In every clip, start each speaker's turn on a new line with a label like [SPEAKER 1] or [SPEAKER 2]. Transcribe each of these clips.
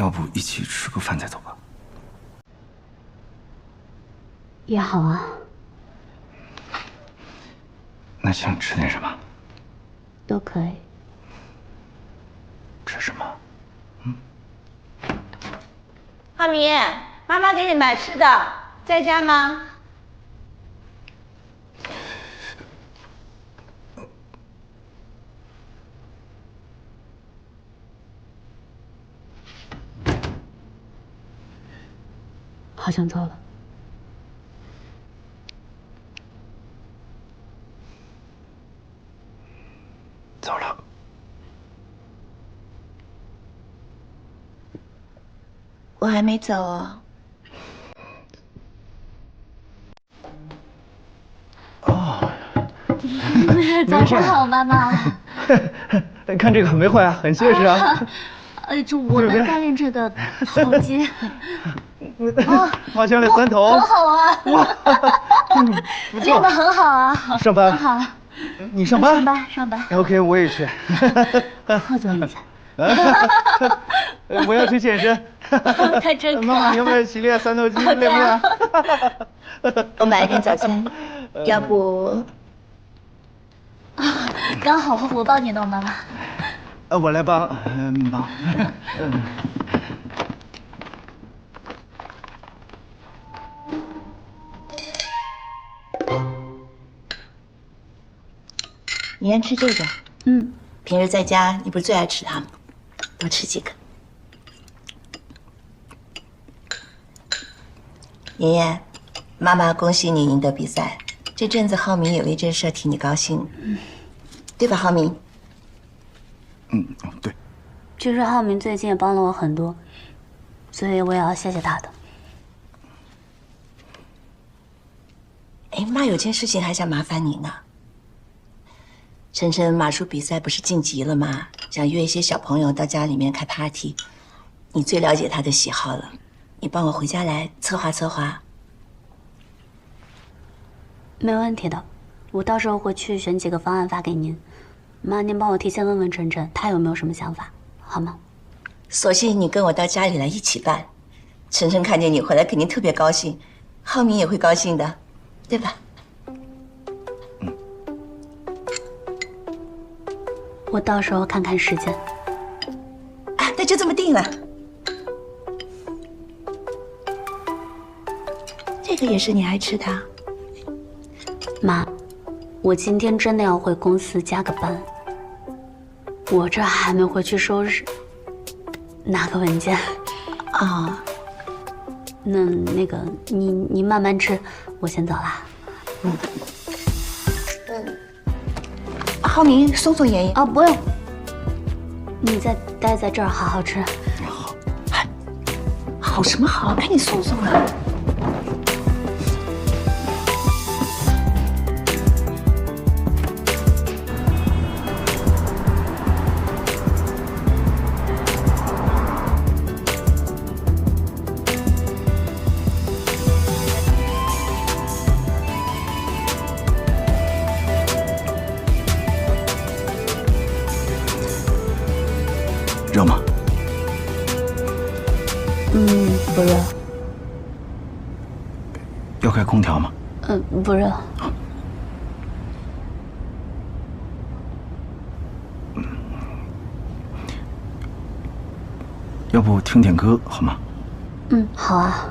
[SPEAKER 1] 要不一起吃个饭再走吧？
[SPEAKER 2] 也好啊。
[SPEAKER 1] 那想吃点什么？
[SPEAKER 2] 都可以。
[SPEAKER 1] 吃什么？
[SPEAKER 3] 浩明，妈妈给你买吃的，在家吗？
[SPEAKER 2] 好像走了。
[SPEAKER 1] 走了。
[SPEAKER 3] 我还没走哦。
[SPEAKER 1] 哦。
[SPEAKER 2] 早上好，妈妈。
[SPEAKER 4] 看这个很没坏啊，很结实啊。
[SPEAKER 2] 这我能担任这个好接。
[SPEAKER 4] 花香类3头。
[SPEAKER 2] 很好啊。哇，
[SPEAKER 4] 不错。
[SPEAKER 2] 练得很好啊。
[SPEAKER 4] 上班。
[SPEAKER 2] 好。
[SPEAKER 4] 你上班？
[SPEAKER 2] 上班。
[SPEAKER 4] OK， 我也去。
[SPEAKER 2] 我走一下。
[SPEAKER 4] 我要去健身。
[SPEAKER 2] 太真可爱。
[SPEAKER 4] 妈妈，你要不要一起练3头肌？累不累？
[SPEAKER 3] 我买了点早餐，要不？
[SPEAKER 2] 刚好我帮你弄，妈妈。
[SPEAKER 4] 我来帮，忙。
[SPEAKER 3] 你先吃这个。平时在家你不是最爱吃它吗？多吃几个。妍妍，妈妈恭喜你赢得比赛。这阵子浩明有一件事替你高兴，对吧，浩明？
[SPEAKER 1] 对。
[SPEAKER 2] 其实浩明最近也帮了我很多，所以我也要谢谢他的。
[SPEAKER 3] 哎，妈有件事情还想麻烦你呢。晨晨马术比赛不是晋级了吗？想约一些小朋友到家里面开 party， 你最了解他的喜好了，你帮我回家来策划策划。
[SPEAKER 2] 没问题的，我到时候会去选几个方案发给您。妈，您帮我提前问问晨晨，他有没有什么想法，好吗？
[SPEAKER 3] 索性你跟我到家里来一起办，晨晨看见你回来肯定特别高兴，浩明也会高兴的，对吧？
[SPEAKER 2] 我到时候看看时间。
[SPEAKER 3] 啊，那就这么定了。这个也是你爱吃的。
[SPEAKER 2] 妈，我今天真的要回公司加个班，我这还没回去收拾，拿个文件。
[SPEAKER 3] 啊，
[SPEAKER 2] 那个你慢慢吃，我先走啦。
[SPEAKER 3] 浩明，送送妍妍。
[SPEAKER 2] 哦，不用，你再待在这儿好好吃。
[SPEAKER 3] 好，好什么好？赶紧送送啊！
[SPEAKER 1] 热吗？
[SPEAKER 2] 不热。
[SPEAKER 1] 要开空调吗？
[SPEAKER 2] 不热。
[SPEAKER 1] 要不听点歌好吗？
[SPEAKER 2] 好啊。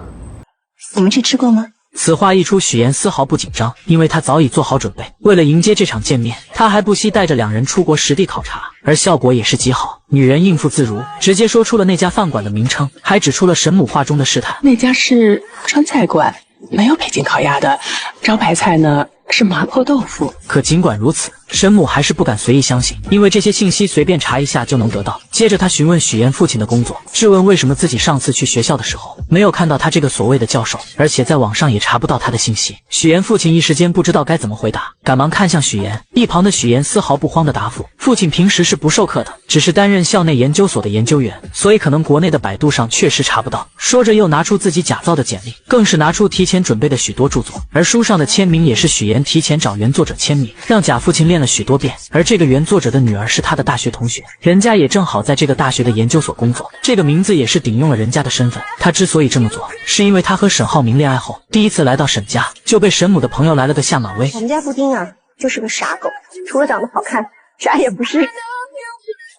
[SPEAKER 3] 你们去吃过吗？
[SPEAKER 5] 此话一出，许妍丝毫不紧张，因为她早已做好准备。为了迎接这场见面，她还不惜带着2人出国实地考察，而效果也是极好。女人应付自如，直接说出了那家饭馆的名称，还指出了神母话中的试探。
[SPEAKER 6] 那家是川菜馆，没有北京烤鸭的，招牌菜呢是麻婆豆腐。
[SPEAKER 5] 可尽管如此，神母还是不敢随意相信，因为这些信息随便查一下就能得到。接着他询问许妍父亲的工作，质问为什么自己上次去学校的时候没有看到他这个所谓的教授，而且在网上也查不到他的信息。许妍父亲一时间不知道该怎么回答，赶忙看向许妍。一旁的许妍丝毫不慌的答复，父亲平时是不授课的，只是担任校内研究所的研究员，所以可能国内的百度上确实查不到。说着又拿出自己假造的简历，更是拿出提前准备的许多著作，而书上的签名也是许妍提前找原作者签名，让贾父亲练了许多遍。而这个原作者的女儿是他的大学同学，人家也正好在这个大学的研究所工作，这个名字也是顶用了人家的身份。他之所以这么做，是因为他和沈浩明恋爱后，第一次来到沈家，就被沈母的朋友来了个下马威。
[SPEAKER 7] 我们家布丁啊，就是个傻狗，除了长得好看，啥也不是。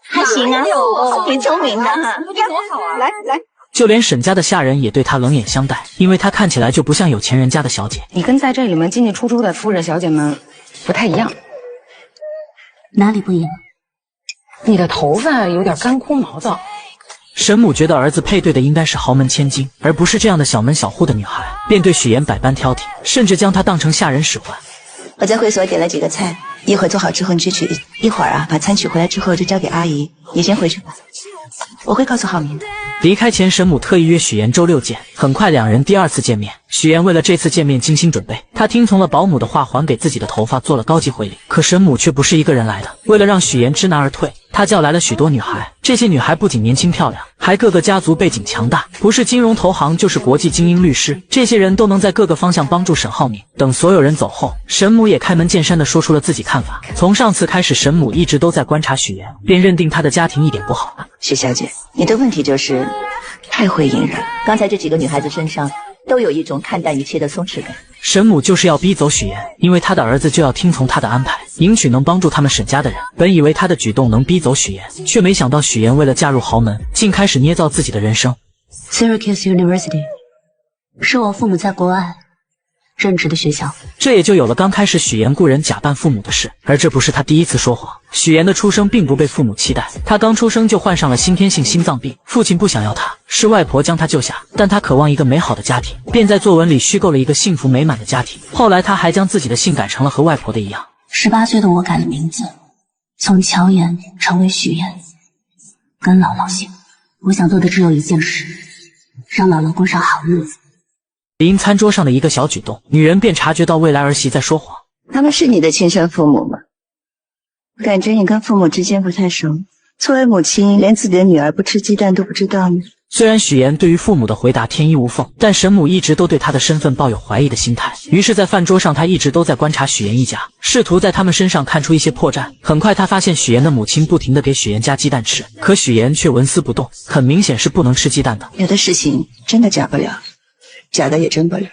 [SPEAKER 3] 还行啊，挺聪明的哈。
[SPEAKER 7] 来，
[SPEAKER 5] 就连沈家的下人也对他冷眼相待，因为他看起来就不像有钱人家的小姐。
[SPEAKER 8] 你跟在这里面进进出出的夫人小姐们不太一样。
[SPEAKER 2] 哪里不一样？
[SPEAKER 8] 你的头发有点干枯毛躁。
[SPEAKER 5] 沈母觉得儿子配对的应该是豪门千金，而不是这样的小门小户的女孩，便对许妍百般挑剔，甚至将她当成下人使唤。
[SPEAKER 3] 我在会所点了几个菜，一会儿做好之后你去取，一会儿啊把餐取回来之后就交给阿姨。你先回去吧，我会告诉浩明的。
[SPEAKER 5] 离开前，沈母特意约许妍周六见。很快两人第二次见面，许妍为了这次见面精心准备，她听从了保姆的话，还给自己的头发做了高级回礼。可沈母却不是一个人来的，为了让许妍知难而退，她叫来了许多女孩。这些女孩不仅年轻漂亮，还个个家族背景强大，不是金融投行就是国际精英律师，这些人都能在各个方向帮助沈浩明。等所有人走后，沈母也开门见山地说出了自己看法。从上次开始，沈母一直都在观察许妍，便认定她的家庭一点不好。
[SPEAKER 3] 许小姐，你的问题就是太会隐忍。刚才这几个女孩子身上都有一种看淡一切的松弛感。
[SPEAKER 5] 沈母就是要逼走许妍，因为她的儿子就要听从她的安排，迎娶能帮助他们沈家的人。本以为她的举动能逼走许妍，却没想到许妍为了嫁入豪门，竟开始捏造自己的人生。
[SPEAKER 2] Syracuse University 是我父母在国外任职的学校，
[SPEAKER 5] 这也就有了刚开始许妍雇人假扮父母的事。而这不是她第一次说谎。许妍的出生并不被父母期待，她刚出生就患上了先天性心脏病，父亲不想要她，是外婆将她救下，但她渴望一个美好的家庭，便在作文里虚构了一个幸福美满的家庭。后来她还将自己的姓改成了和外婆的一样。
[SPEAKER 2] 18岁的我改了名字，从乔妍成为许妍，跟姥姥姓。我想做的只有一件事，让姥姥过上好日子。
[SPEAKER 5] 因餐桌上的一个小举动，女人便察觉到未来儿媳在说谎。
[SPEAKER 3] 他们是你的亲生父母吗？感觉你跟父母之间不太熟，作为母亲连自己的女儿不吃鸡蛋都不知道呢。
[SPEAKER 5] 虽然许妍对于父母的回答天衣无缝，但沈母一直都对她的身份抱有怀疑的心态。于是在饭桌上，她一直都在观察许妍一家，试图在他们身上看出一些破绽。很快她发现许妍的母亲不停地给许妍加鸡蛋吃，可许妍却纹丝不动，很明显是不能吃鸡蛋的。
[SPEAKER 3] 有的事情真的假不了，假的也真不了。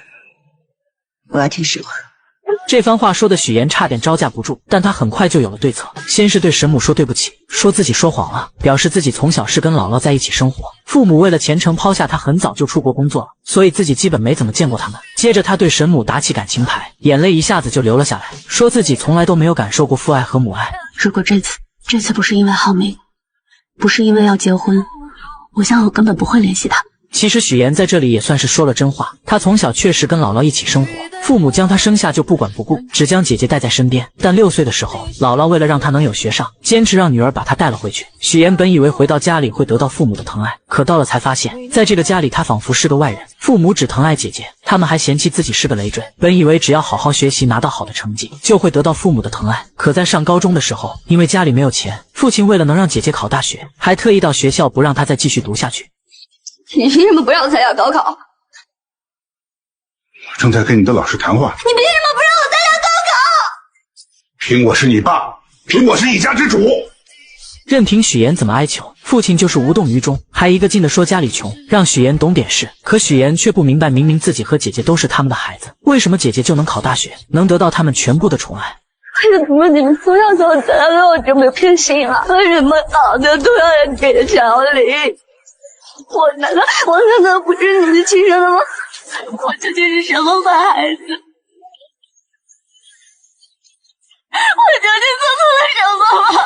[SPEAKER 3] 我要听实话。
[SPEAKER 5] 这番话说的许妍差点招架不住，但她很快就有了对策。先是对沈母说对不起，说自己说谎了，表示自己从小是跟姥姥在一起生活，父母为了前程抛下她很早就出国工作了，所以自己基本没怎么见过他们。接着她对沈母打起感情牌，眼泪一下子就流了下来，说自己从来都没有感受过父爱和母爱。
[SPEAKER 2] 如果这次不是因为浩明，不是因为要结婚，我想我根本不会联系他。
[SPEAKER 5] 其实许妍在这里也算是说了真话，她从小确实跟姥姥一起生活，父母将她生下就不管不顾，只将姐姐带在身边。但6岁的时候，姥姥为了让她能有学上，坚持让女儿把她带了回去。许妍本以为回到家里会得到父母的疼爱，可到了才发现，在这个家里她仿佛是个外人，父母只疼爱姐姐，他们还嫌弃自己是个累赘。本以为只要好好学习拿到好的成绩，就会得到父母的疼爱，可在上高中的时候，因为家里没有钱，父亲为了能让姐姐考大学，还特意到学校不让她再继续读下去。
[SPEAKER 7] 你凭什么不让我参加高考？
[SPEAKER 9] 我正在跟你的老师谈话。
[SPEAKER 7] 你凭什么不让我参加高考？
[SPEAKER 9] 凭我是你爸，凭我是一家之主。
[SPEAKER 5] 任凭许妍怎么哀求，父亲就是无动于衷，还一个劲地说家里穷，让许妍懂点事。可许妍却不明白，明明自己和姐姐都是他们的孩子，为什么姐姐就能考大学，能得到他们全部的宠爱？
[SPEAKER 7] 为什么你们从小到大对我这么偏心啊？为什么好的都要人给小李？我难道不是你们亲生的吗？我究竟是什么坏孩子？我究竟做错了什么吗？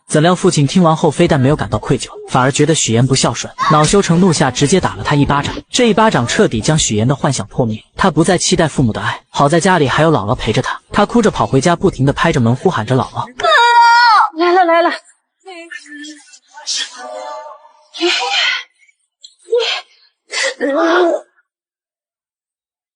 [SPEAKER 5] 怎料父亲听完后，非但没有感到愧疚，反而觉得许妍不孝顺，恼羞成怒下直接打了他一巴掌。这一巴掌彻底将许妍的幻想破灭，他不再期待父母的爱。好在家里还有姥姥陪着他，他哭着跑回家，不停地拍着门呼喊着姥姥。
[SPEAKER 7] 来了。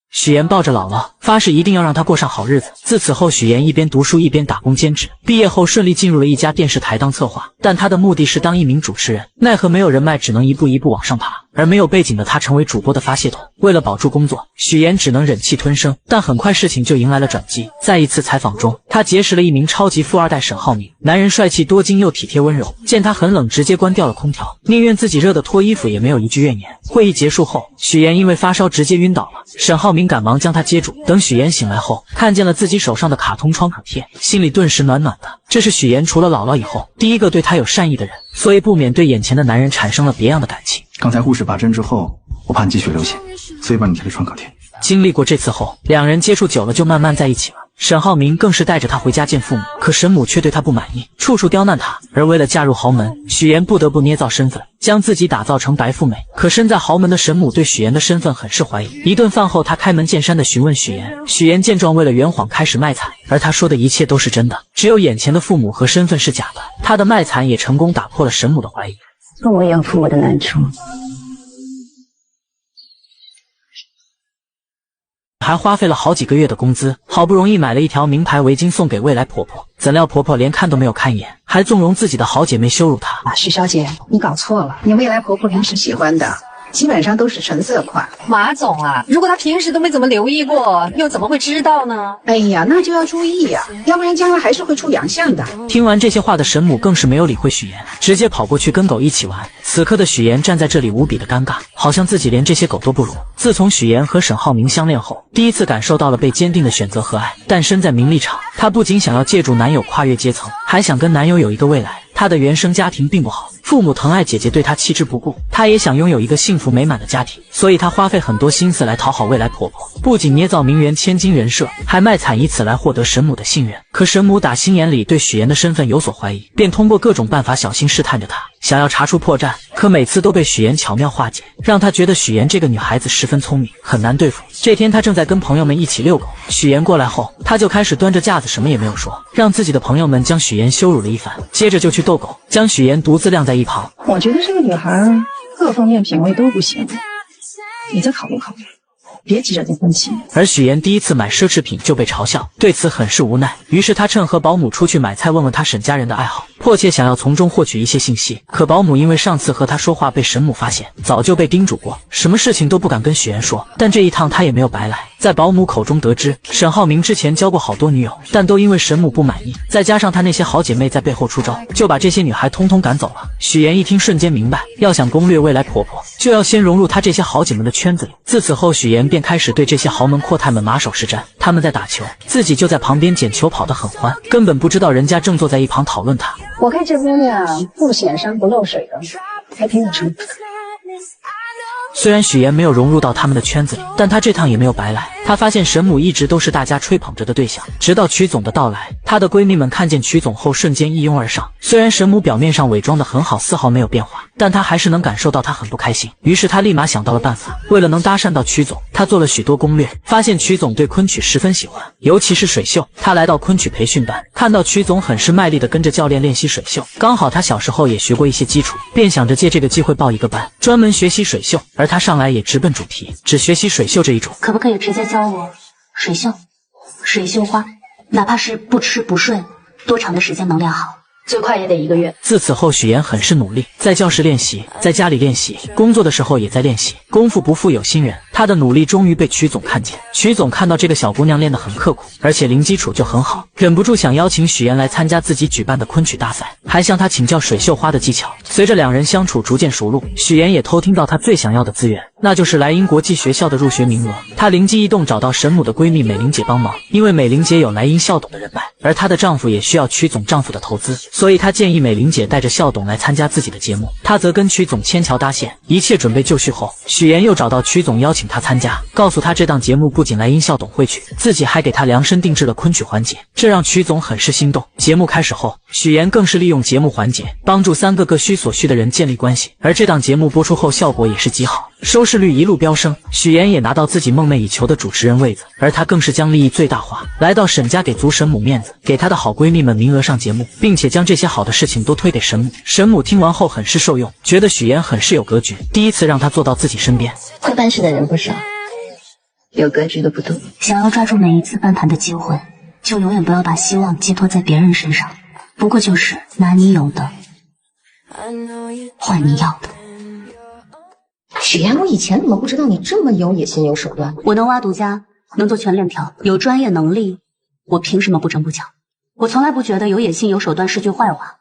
[SPEAKER 5] 许妍抱着姥姥，发誓一定要让她过上好日子。自此后，许妍一边读书一边打工兼职，毕业后顺利进入了一家电视台当策划，但她的目的是当一名主持人，奈何没有人脉，只能一步一步往上爬。而没有背景的她成为主播的发泄筒，为了保住工作，许妍只能忍气吞声。但很快事情就迎来了转机，在一次采访中，她结识了一名超级富二代沈浩明，男人帅气多金又体贴温柔，见他很冷，直接关掉了空调，宁愿自己热得脱衣服也没有一句怨言。会议结束后，许妍因为发烧直接晕倒了，沈浩明赶忙将她接住。等许妍醒来后，看见了自己手上的卡通创可贴，心里顿时暖暖的。这是许妍除了姥姥以后第一个对她有善意的人，所以不免对眼前的男人产生了别样的感情。
[SPEAKER 1] 刚才护士拔针之后，我怕你继续流血，所以帮你贴了创可贴。
[SPEAKER 5] 经历过这次后，两人接触久了就慢慢在一起了。沈浩明更是带着她回家见父母，可沈母却对她不满意，处处刁难她。而为了嫁入豪门，许妍不得不捏造身份，将自己打造成白富美。可身在豪门的沈母对许妍的身份很是怀疑。一顿饭后，她开门见山地询问许妍，许妍见状为了圆谎开始卖惨，而她说的一切都是真的，只有眼前的父母和身份是假的。她的卖惨也成功打破了沈母的怀疑。
[SPEAKER 8] 那我也要负我的难处。
[SPEAKER 5] 还花费了好几个月的工资，好不容易买了一条名牌围巾送给未来婆婆，怎料婆婆连看都没有看一眼，还纵容自己的好姐妹羞辱她。
[SPEAKER 10] 许小姐，你搞错了，你未来婆婆平时喜欢的基本上都是纯色款。
[SPEAKER 8] 马总啊，如果她平时都没怎么留意过，又怎么会知道呢？
[SPEAKER 10] 哎呀，那就要注意呀，要不然将来还是会出洋相的。
[SPEAKER 5] 听完这些话的沈母更是没有理会许妍，直接跑过去跟狗一起玩。此刻的许妍站在这里无比的尴尬，好像自己连这些狗都不如。自从许妍和沈浩明相恋后，第一次感受到了被坚定的选择和爱。但身在名利场，她不仅想要借助男友跨越阶层，还想跟男友有一个未来。她的原生家庭并不好，父母疼爱姐姐，对她弃之不顾。她也想拥有一个幸福美满的家庭，所以她花费很多心思来讨好未来婆婆，不仅捏造名媛千金人设，还卖惨以此来获得沈母的信任。可沈母打心眼里对许妍的身份有所怀疑，便通过各种办法小心试探着她，想要查出破绽。可每次都被许妍巧妙化解，让她觉得许妍这个女孩子十分聪明，很难对付。这天她正在跟朋友们一起遛狗，许妍过来后，她就开始端着架子什么也没有说，让自己的朋友们将许妍羞辱了一番，接着就去逗狗，将许妍独自晾在一旁。
[SPEAKER 10] 我觉得这个女孩各方面品味都不行，你再考虑考虑，别急着结婚期。
[SPEAKER 5] 而许妍第一次买奢侈品就被嘲笑，对此很是无奈。于是她趁和保姆出去买菜，问问她沈家人的爱好，迫切想要从中获取一些信息。可保姆因为上次和她说话被沈母发现，早就被叮嘱过，什么事情都不敢跟许妍说。但这一趟她也没有白来，在保姆口中得知，沈浩明之前交过好多女友，但都因为沈母不满意，再加上他那些好姐妹在背后出招，就把这些女孩通通赶走了。许妍一听瞬间明白，要想攻略未来婆婆，就要先融入她这些好姐妹的圈子里。自此后，许妍便开始对这些豪门阔太们马首是瞻。他们在打球，自己就在旁边捡球跑得很欢，根本不知道人家正坐在一旁讨论她。
[SPEAKER 10] 我看这姑娘不显山不漏水的，还挺有成绩。
[SPEAKER 5] 虽然许妍没有融入到他们的圈子里，但她这趟也没有白来。她发现沈母一直都是大家吹捧着的对象，直到曲总的到来，她的闺蜜们看见曲总后瞬间一拥而上。虽然沈母表面上伪装得很好，丝毫没有变化，但她还是能感受到她很不开心。于是她立马想到了办法，为了能搭讪到曲总，她做了许多攻略，发现曲总对昆曲十分喜欢，尤其是水袖。她来到昆曲培训班，看到曲总很是卖力地跟着教练练习水袖，刚好她小时候也学过一些基础，便想着借这个机会报一个班，专门学习水袖。而她上来也直奔主题，只学习水袖这一种。
[SPEAKER 2] 可不可以直接教我水袖、水袖花，哪怕是不吃不睡，多长的时间能练好？最快也得1个月。
[SPEAKER 5] 自此后，许妍很是努力，在教室练习，在家里练习，工作的时候也在练习。功夫不负有心人，她的努力终于被曲总看见。曲总看到这个小姑娘练得很刻苦，而且零基础就很好，忍不住想邀请许妍来参加自己举办的昆曲大赛，还向她请教水袖花的技巧。随着两人相处逐渐熟络，许妍也偷听到她最想要的资源，那就是莱茵国际学校的入学名额。她灵机一动，找到沈母的闺蜜美玲姐帮忙，因为美玲姐有莱茵校董的人脉，而她的丈夫也需要曲总丈夫的投资，所以她建议美玲姐带着校董来参加自己的节目，她则跟曲总牵桥搭线。一切准备就绪后，许妍又找到曲总邀请她参加，告诉她这档节目不仅莱茵校董会去，自己还给她量身定制了昆曲环节，这让曲总很是心动。节目开始后，许妍更是利用节目环节帮助3个各需所需的人建立关系，而这档节目播出后效果也是极好，收视率一路飙升，许妍也拿到自己梦寐以求的主持人位子，而她更是将利益最大化，来到沈家给足沈母面子，给她的好闺蜜们名额上节目，并且将这些好的事情都推给沈母。沈母听完后很是受用，觉得许妍很是有格局，第一次让她坐到自己身边。
[SPEAKER 3] 会办事的人不少，有格局的不多。
[SPEAKER 2] 想要抓住每一次翻盘的机会，就永远不要把希望寄托在别人身上。不过就是拿你有的换你要的。
[SPEAKER 8] 许岩，我以前怎么不知道你这么有野心有手段？
[SPEAKER 2] 我能挖独家，能做全链条，有专业能力，我凭什么不争不抢？我从来不觉得有野心有手段是句坏话，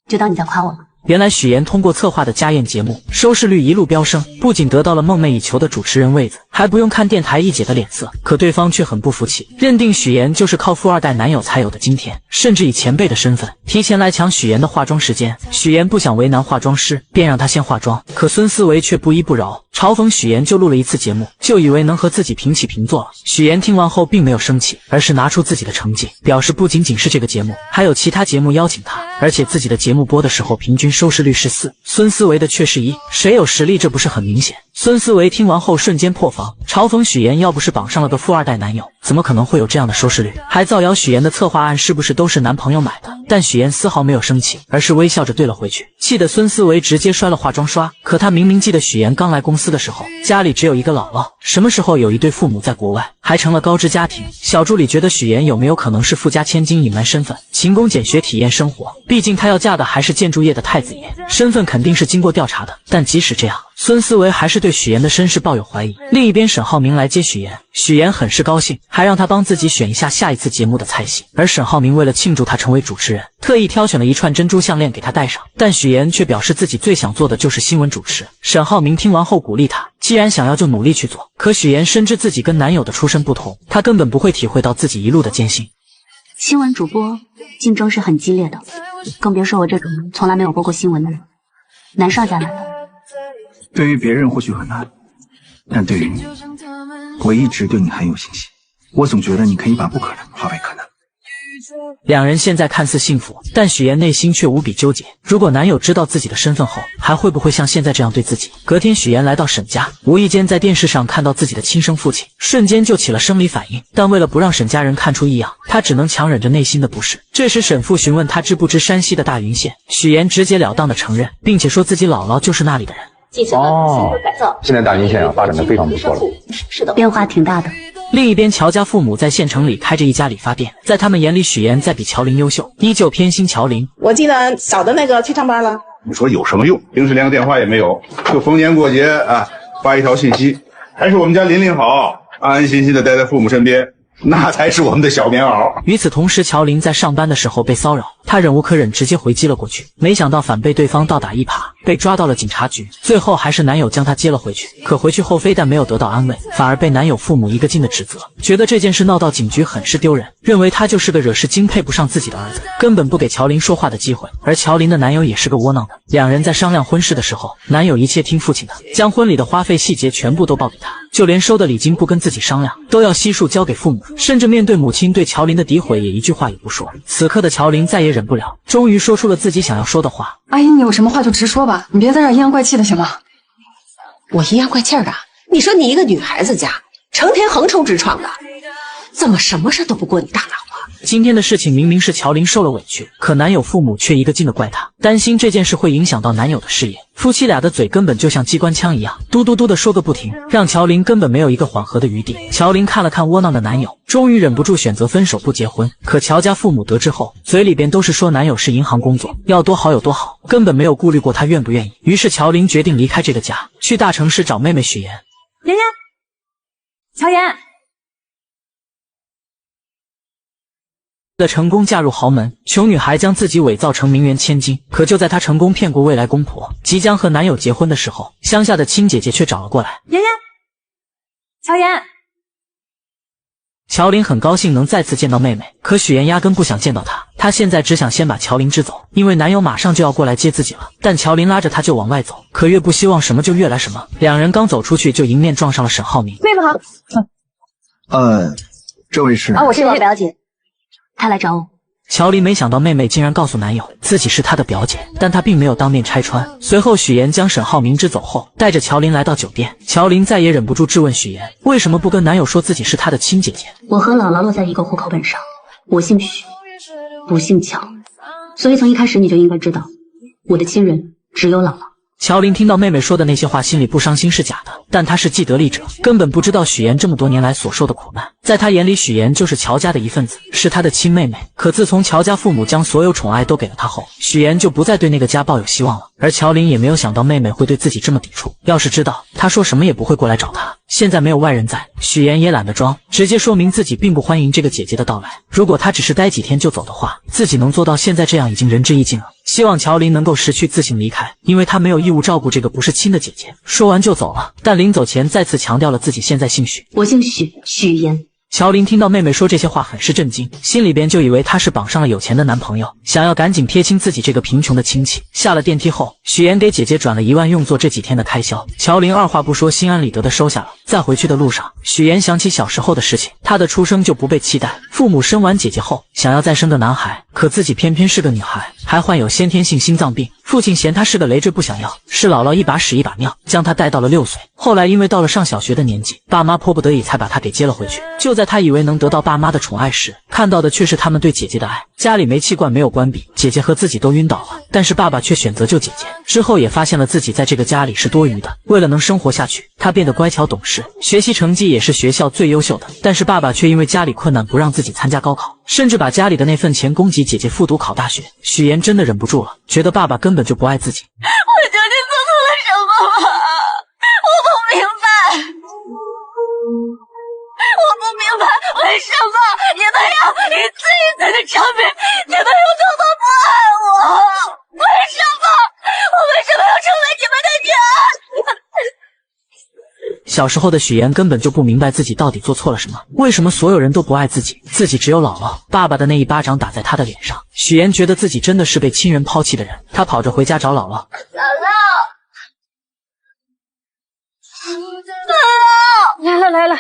[SPEAKER 2] 就当你在夸我吧。
[SPEAKER 5] 原来许岩通过策划的家宴节目，收视率一路飙升，不仅得到了梦寐以求的主持人位子，还不用看电台一姐的脸色。可对方却很不服气，认定许岩就是靠富二代男友才有的今天，甚至以前辈的身份提前来抢许岩的化妆时间。许岩不想为难化妆师，便让他先化妆，可孙思维却不依不饶，嘲讽许岩就录了一次节目，就以为能和自己平起平坐了。许岩听完后并没有生气，而是拿出自己的成绩，表示不仅仅是这个节目，还有其他节目邀请他，而且自己的节目播的时候平均收视率是4，孙思维的却是1，谁有实力这不是很明显？孙思维听完后瞬间破防，嘲讽许岩要不是绑上了个富二代男友，怎么可能会有这样的收视率？还造谣许岩的策划案是不是都是男朋友买的？但许岩丝毫没有生气，而是微笑着对了回去，气得孙思维直接摔了化妆刷。可他明明记得许岩刚来公司的时候，家里只有一个姥姥，什么时候有一对父母在国外，还成了高知家庭。小助理觉得许岩有没有可能是富家千金隐瞒身份，勤工俭学体验生活？毕竟她要嫁的还是建筑业的太子爷，身份肯定是经过调查的。但即使这样，孙思维还是对许岩的身世抱有怀疑。另一边沈浩明来接许岩，许岩很是高兴，还让他帮自己选一下下一次节目的菜系。而沈浩明为了庆祝他成为主持人，特意挑选了一串珍珠项链给他戴上。但许岩却表示自己最想做的就是新闻主持。沈浩明听完后鼓励他，既然想要就努力去做。可许岩深知自己跟男友的出身不同，他根本不会体会到自己一路的艰辛。
[SPEAKER 2] 新闻主播竞争是很激烈的，更别说我这种从来没有播过新闻的人。难上加难的。
[SPEAKER 1] 对于别人或许很难，但对于你，我一直对你很有信心。我总觉得你可以把不可能化为可能。
[SPEAKER 5] 两人现在看似幸福，但许岩内心却无比纠结。如果男友知道自己的身份后，还会不会像现在这样对自己？隔天许岩来到沈家，无意间在电视上看到自己的亲生父亲，瞬间就起了生理反应。但为了不让沈家人看出异样，他只能强忍着内心的不适。这时沈父询问他知不知山西的大云县，许岩直截了当的承认，并且说自己姥姥就是那里的人。
[SPEAKER 11] 现在大云县发展的非常不错了，
[SPEAKER 2] 是的，变化挺大的。
[SPEAKER 5] 另一边，乔家父母在县城里开着一家理发店，在他们眼里，许岩在比乔林优秀，依旧偏心乔林。
[SPEAKER 12] 我记得小的那个去上班了，
[SPEAKER 9] 你说有什么用？平时连个电话也没有，就逢年过节啊发一条信息。还是我们家琳琳好，安安心心的待在父母身边，那才是我们的小棉袄。
[SPEAKER 5] 与此同时，乔林在上班的时候被骚扰，他忍无可忍，直接回击了过去，没想到反被对方倒打一耙，被抓到了警察局。最后还是男友将她接了回去，可回去后非但没有得到安慰，反而被男友父母一个劲的指责，觉得这件事闹到警局很是丢人，认为他就是个惹事精配不上自己的儿子，根本不给乔林说话的机会。而乔林的男友也是个窝囊的，两人在商量婚事的时候，男友一切听父亲的，将婚礼的花费细节全部都报给他，就连收的礼金不跟自己商量，都要悉数交给父母，甚至面对母亲对乔林的诋毁也一句话也不说。此刻的乔林再也忍不了，终于说出了自己想要说的话。
[SPEAKER 8] 阿姨，你有什么话就直说吧，你别在这儿阴阳怪气的行吗？
[SPEAKER 3] 我阴阳怪气的？你说你一个女孩子家，成天横冲直撞的，怎么什么事都不过你大脑啊？
[SPEAKER 5] 今天的事情明明是乔林受了委屈，可男友父母却一个劲的怪他，担心这件事会影响到男友的事业。夫妻俩的嘴根本就像机关枪一样，嘟嘟嘟的说个不停，让乔林根本没有一个缓和的余地。乔林看了看窝囊的男友，终于忍不住选择分手不结婚。可乔家父母得知后，嘴里边都是说男友是银行工作，要多好有多好，根本没有顾虑过他愿不愿意。于是乔林决定离开这个家，去大城市找妹妹许妍。
[SPEAKER 8] 妍妍，乔妍。
[SPEAKER 5] 为了成功嫁入豪门，穷女孩将自己伪造成名媛千金。可就在她成功骗过未来公婆，即将和男友结婚的时候，乡下的亲姐姐却找了过来。
[SPEAKER 8] 妍妍，乔妍。
[SPEAKER 5] 乔林很高兴能再次见到妹妹，可许妍压根不想见到她。她现在只想先把乔林支走，因为男友马上就要过来接自己了。但乔林拉着她就往外走，可越不希望什么就越来什么。两人刚走出去，就迎面撞上了沈浩明。
[SPEAKER 8] 妹妹好。
[SPEAKER 1] 这位是
[SPEAKER 2] 我是妹妹表姐。他来找我。
[SPEAKER 5] 乔林没想到妹妹竟然告诉男友自己是他的表姐，但他并没有当面拆穿。随后许妍将沈浩明支走后，带着乔林来到酒店。乔林再也忍不住质问许妍，为什么不跟男友说自己是他的亲姐姐？
[SPEAKER 2] 我和姥姥落在一个户口本上，我姓许，不姓乔，所以从一开始你就应该知道，我的亲人只有姥姥。
[SPEAKER 5] 乔林听到妹妹说的那些话，心里不伤心是假的，但他是既得利者，根本不知道许妍这么多年来所受的苦难。在他眼里，许妍就是乔家的一份子，是他的亲妹妹。可自从乔家父母将所有宠爱都给了他后，许妍就不再对那个家抱有希望了。而乔林也没有想到妹妹会对自己这么抵触，要是知道，他说什么也不会过来找他。现在没有外人在，许妍也懒得装，直接说明自己并不欢迎这个姐姐的到来。如果她只是待几天就走的话，自己能做到现在这样已经仁至义尽了。希望乔林能够识趣自行离开，因为他没有义务照顾这个不是亲的姐姐。说完就走了，但临走前再次强调了自己现在姓许，
[SPEAKER 2] 我姓许，许妍。
[SPEAKER 5] 乔林听到妹妹说这些话很是震惊，心里边就以为她是绑上了有钱的男朋友，想要赶紧撇清自己这个贫穷的亲戚。下了电梯后，许妍给姐姐转了1万用作这几天的开销，乔林二话不说心安理得的收下了。在回去的路上，许妍想起小时候的事情，她的出生就不被期待，父母生完姐姐后想要再生个男孩，可自己偏偏是个女孩，还患有先天性心脏病，父亲嫌她是个累赘不想要，是姥姥一把屎一把尿将她带到了6岁。后来因为到了上小学的年纪，爸妈迫不得已才把她给接了回去。就在她以为能得到爸妈的宠爱时，看到的却是他们对姐姐的爱。家里煤气罐没有关闭，姐姐和自己都晕倒了，但是爸爸却选择救姐姐。之后也发现了自己在这个家里是多余的，为了能生活下去，他变得乖巧懂事，学习成绩也是学校最优秀的。但是爸爸却因为家里困难不让自己参加高考，甚至把家里的那份钱供给姐姐复读考大学。许妍真的忍不住了，觉得爸爸根本就不爱自己。
[SPEAKER 7] 我究竟做错了什么吗？我不明白，我不明白为什么你们要一次一次的证明你们有多么不爱我？为什么？我为什么要成为你们的女儿？
[SPEAKER 5] 小时候的许妍根本就不明白自己到底做错了什么，为什么所有人都不爱自己，自己只有姥姥。爸爸的那一巴掌打在她的脸上，许妍觉得自己真的是被亲人抛弃的人。她跑着回家找姥姥，
[SPEAKER 7] 姥姥，来了。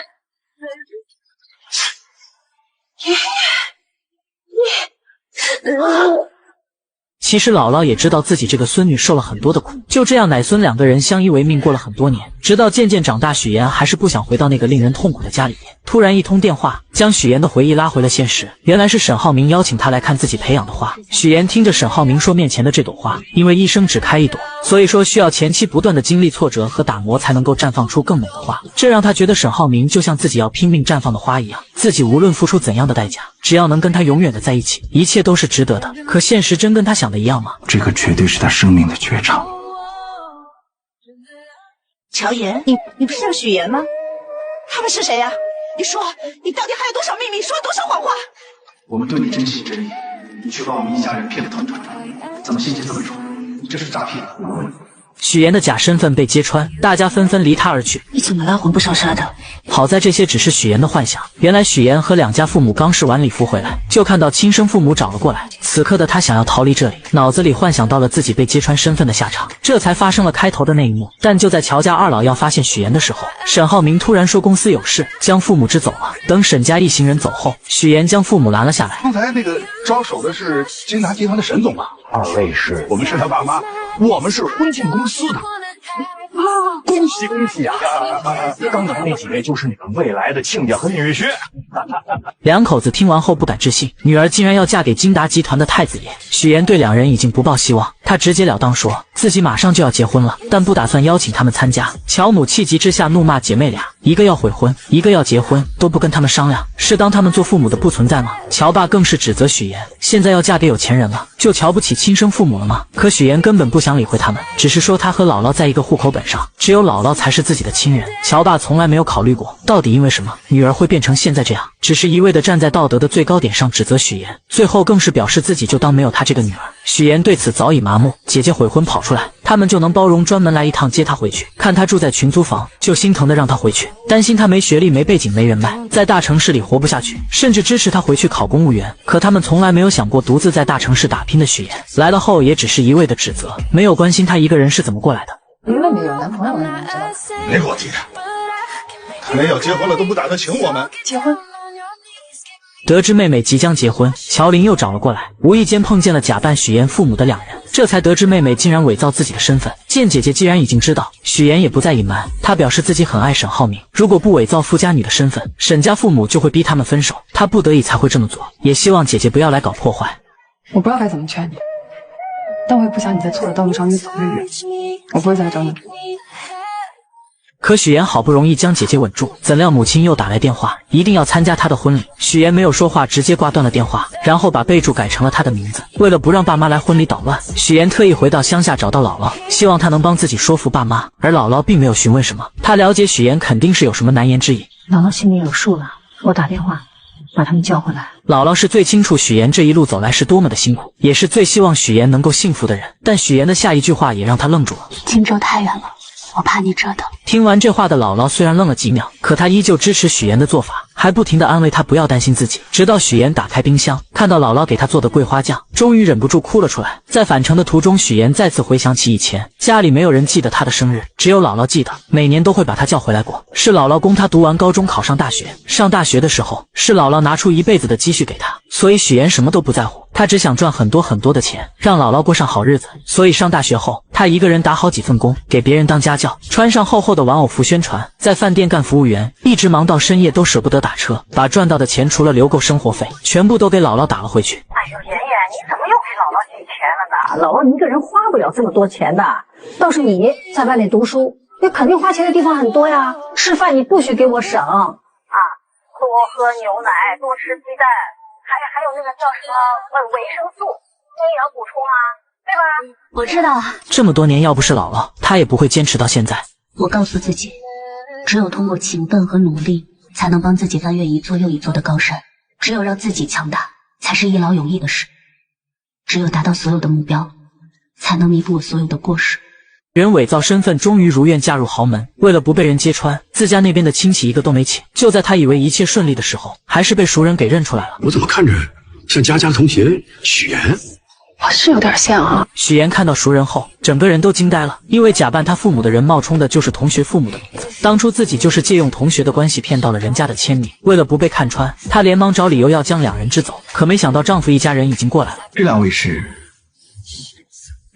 [SPEAKER 5] 其实姥姥也知道自己这个孙女受了很多的苦，就这样奶孙2个人相依为命过了很多年，直到渐渐长大，许妍还是不想回到那个令人痛苦的家里面。突然一通电话将许妍的回忆拉回了现实，原来是沈浩明邀请她来看自己培养的花。许妍听着沈浩明说，面前的这朵花因为一生只开1朵，所以说需要前期不断的经历挫折和打磨才能够绽放出更美的花。这让她觉得沈浩明就像自己要拼命绽放的花一样，自己无论付出怎样的代价，只要能跟他永远的在一起，一切都是值得的。可现实真跟他想的一样吗？
[SPEAKER 1] 这个绝对是他生命的绝唱。
[SPEAKER 3] 乔妍，你不是叫许妍吗？他们是谁呀？你说，你到底还有多少秘密？说了多少谎话？
[SPEAKER 1] 我们对你真心真意，你却把我们一家人骗得团团转，怎么心机这么重？你这是诈骗！
[SPEAKER 5] 许妍的假身份被揭穿，大家纷纷离她而去。
[SPEAKER 3] 你怎么了？魂不守舍的。
[SPEAKER 5] 好在这些只是许妍的幻想，原来许妍和2家父母刚试完礼服回来，就看到亲生父母找了过来。此刻的她想要逃离这里，脑子里幻想到了自己被揭穿身份的下场，这才发生了开头的那一幕。但就在乔家2老要发现许妍的时候，沈浩明突然说公司有事，将父母支走了。等沈家一行人走后，许妍将父母拦了下来。
[SPEAKER 9] 刚才那个招手的是金达集团的沈总吧？2位是？我们是他爸妈，
[SPEAKER 11] 我们是婚庆公司的。恭喜恭喜啊！刚才那几位就是你们未来的亲家和女婿。
[SPEAKER 5] 2口子听完后不敢置信，女儿竟然要嫁给金达集团的太子爷。许妍对2人已经不抱希望，她直截了当说自己马上就要结婚了，但不打算邀请他们参加。乔母气急之下怒骂姐妹俩，一个要悔婚，一个要结婚，都不跟他们商量，是当他们做父母的不存在吗？乔爸更是指责许妍现在要嫁给有钱人了，就瞧不起亲生父母了吗？可许妍根本不想理会他们，只是说她和姥姥在一个户口本上，只有姥姥才是自己的亲人。乔爸从来没有考虑过到底因为什么女儿会变成现在这样，只是一味的站在道德的最高点上指责许妍，最后更是表示自己就当没有她这个女儿。许妍对此早已麻木，姐姐悔婚跑出来，他们就能包容专门来一趟接她回去，看她住在群租房就心疼的让她回去，担心她没学历没背景没人脉，在大城市里活不下去，甚至支持她回去考公务员。可他们从来没有想过独自在大城市打拼的许妍来了后也只是一味的指责，没有关心她一个人是怎么过来的。
[SPEAKER 10] 你妹妹有男朋友了，你知道？
[SPEAKER 9] 没给我提，他连要结婚了都不打算请我们。
[SPEAKER 10] 结婚？
[SPEAKER 5] 得知妹妹即将结婚，乔林又找了过来，无意间碰见了假扮许妍父母的2人，这才得知妹妹竟然伪造自己的身份。见姐姐既然已经知道，许妍也不再隐瞒，她表示自己很爱沈浩明，如果不伪造富家女的身份，沈家父母就会逼他们分手，她不得已才会这么做，也希望姐姐不要来搞破坏。
[SPEAKER 10] 我不知道该怎么劝你，但我也不想你在错的道路上越走越远。我不会再来找你。
[SPEAKER 5] 可许妍好不容易将姐姐稳住，怎料母亲又打来电话，一定要参加她的婚礼。许妍没有说话，直接挂断了电话，然后把备注改成了她的名字。为了不让爸妈来婚礼捣乱，许妍特意回到乡下找到姥姥，希望她能帮自己说服爸妈。而姥姥并没有询问什么，她了解许妍肯定是有什么难言之隐。
[SPEAKER 10] 姥姥心里有数了，我打电话把他们叫回来。
[SPEAKER 5] 姥姥是最清楚许妍这一路走来是多么的辛苦，也是最希望许妍能够幸福的人。但许妍的下一句话也让她愣住了：
[SPEAKER 2] 荆州太远了，我怕你折腾。
[SPEAKER 5] 听完这话的姥姥虽然愣了几秒，可她依旧支持许妍的做法，还不停地安慰她不要担心自己。直到许妍打开冰箱，看到姥姥给她做的桂花酱，终于忍不住哭了出来。在返程的途中，许妍再次回想起以前家里没有人记得她的生日，只有姥姥记得，每年都会把她叫回来过。是姥姥供她读完高中考上大学，上大学的时候是姥姥拿出一辈子的积蓄给她，所以许妍什么都不在乎，她只想赚很多很多的钱，让姥姥过上好日子。所以上大学后，她一个人打好几份工，给别人当家教，穿上厚厚的玩偶服宣传，在饭店干服务员，一直忙到深夜都舍不得打车，把赚到的钱除了留够生活费，全部都给姥姥打了回去。
[SPEAKER 10] 哎呦，妍妍，你怎么又给姥姥寄钱了呢？姥姥一个人花不了这么多钱的，倒是你在外面读书，你肯定花钱的地方很多呀。吃饭你不许给我省啊，多喝牛奶，多吃鸡蛋，还有那个叫什么维生素、营养补充啊，对吧？
[SPEAKER 2] 我知道啊。
[SPEAKER 5] 这么多年要不是姥姥，她也不会坚持到现在。
[SPEAKER 2] 我告诉自己，只有通过勤奋和努力，才能帮自己翻越一座又一座的高山。只有让自己强大，才是一劳永逸的事。只有达到所有的目标，才能弥补我所有的过失。
[SPEAKER 5] 人伪造身份，终于如愿嫁入豪门。为了不被人揭穿，自家那边的亲戚一个都没请。就在他以为一切顺利的时候，还是被熟人给认出来了。
[SPEAKER 11] 我怎么看着像佳佳的同学许妍？
[SPEAKER 6] 是有点像啊。
[SPEAKER 5] 许妍看到熟人后，整个人都惊呆了，因为假扮他父母的人冒充的就是同学父母的名字。当初自己就是借用同学的关系骗到了人家的签名。为了不被看穿，她连忙找理由要将两人支走，可没想到丈夫一家人已经过来了。
[SPEAKER 1] 这两位是？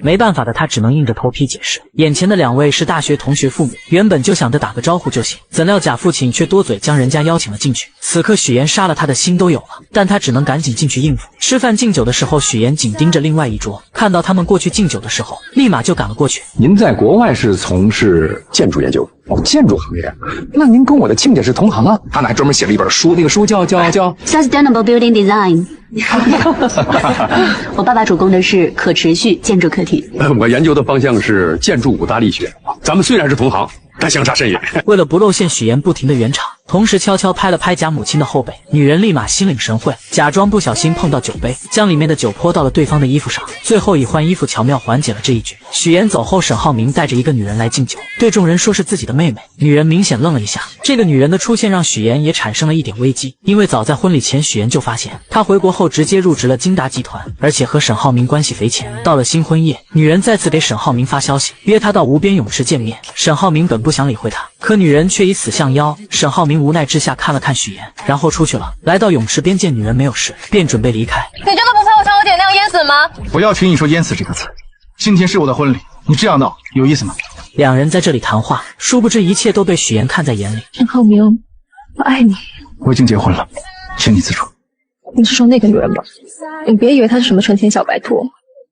[SPEAKER 5] 没办法的她只能硬着头皮解释，眼前的两位是大学同学父母，原本就想着打个招呼就行，怎料假父亲却多嘴将人家邀请了进去。此刻许妍杀了他的心都有了，但她只能赶紧进去应付。吃饭敬酒的时候，许妍紧盯着另外一桌，看到他们过去敬酒的时候，立马就赶了过去。
[SPEAKER 11] 您在国外是从事建筑研究？哦，建筑行业。那您跟我的亲家是同行啊？他还专门写了一本书，那个书叫
[SPEAKER 2] Sustainable Building Design。我爸爸主攻的是可持续建筑课题。
[SPEAKER 11] 我研究的方向是建筑五大力学。咱们虽然是同行，但相差甚远。
[SPEAKER 5] 为了不露馅，许妍不停地圆场，同时悄悄拍了拍贾母亲的后背。女人立马心领神会，假装不小心碰到酒杯，将里面的酒泼到了对方的衣服上，最后以换衣服巧妙缓解了这一局。许妍走后，沈浩明带着一个女人来敬酒，对众人说是自己的妹妹。女人明显愣了一下，这个女人的出现让许妍也产生了一点危机，因为早在婚礼前，许妍就发现她回国后直接入职了金达集团，而且和沈浩明关系匪浅。到了新婚夜，女人再次给沈浩明发消息，约他到无边泳池见面。沈浩明本不想理会她，可女人却以死相邀。沈浩明无奈之下看了看许妍，然后出去了。来到泳池边见女人没有事，便准备离开。
[SPEAKER 8] 你真的不怕我像我姐那样淹死吗？
[SPEAKER 1] 不要轻易说淹死这个词。今天是我的婚礼，你这样闹有意思吗？
[SPEAKER 5] 两人在这里谈话，殊不知一切都被许妍看在眼里。
[SPEAKER 10] 沈浩明，我爱你。
[SPEAKER 1] 我已经结婚了，请你自重。
[SPEAKER 10] 你是说那个女人吧？你别以为她是什么纯情小白兔，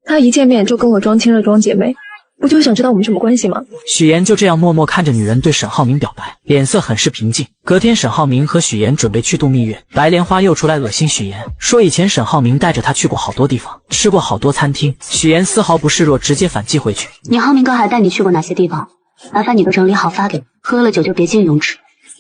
[SPEAKER 10] 她一见面就跟我装亲热装姐妹，不就是想知道我们什么关系吗？
[SPEAKER 5] 许妍就这样默默看着女人对沈浩明表白，脸色很是平静。隔天，沈浩明和许妍准备去度蜜月，白莲花又出来恶心许妍，说以前沈浩明带着她去过好多地方，吃过好多餐厅。许妍丝毫不示弱，直接反击回去。
[SPEAKER 2] 你浩明哥还带你去过哪些地方？麻烦你都整理好发给我。喝了酒就别进泳池，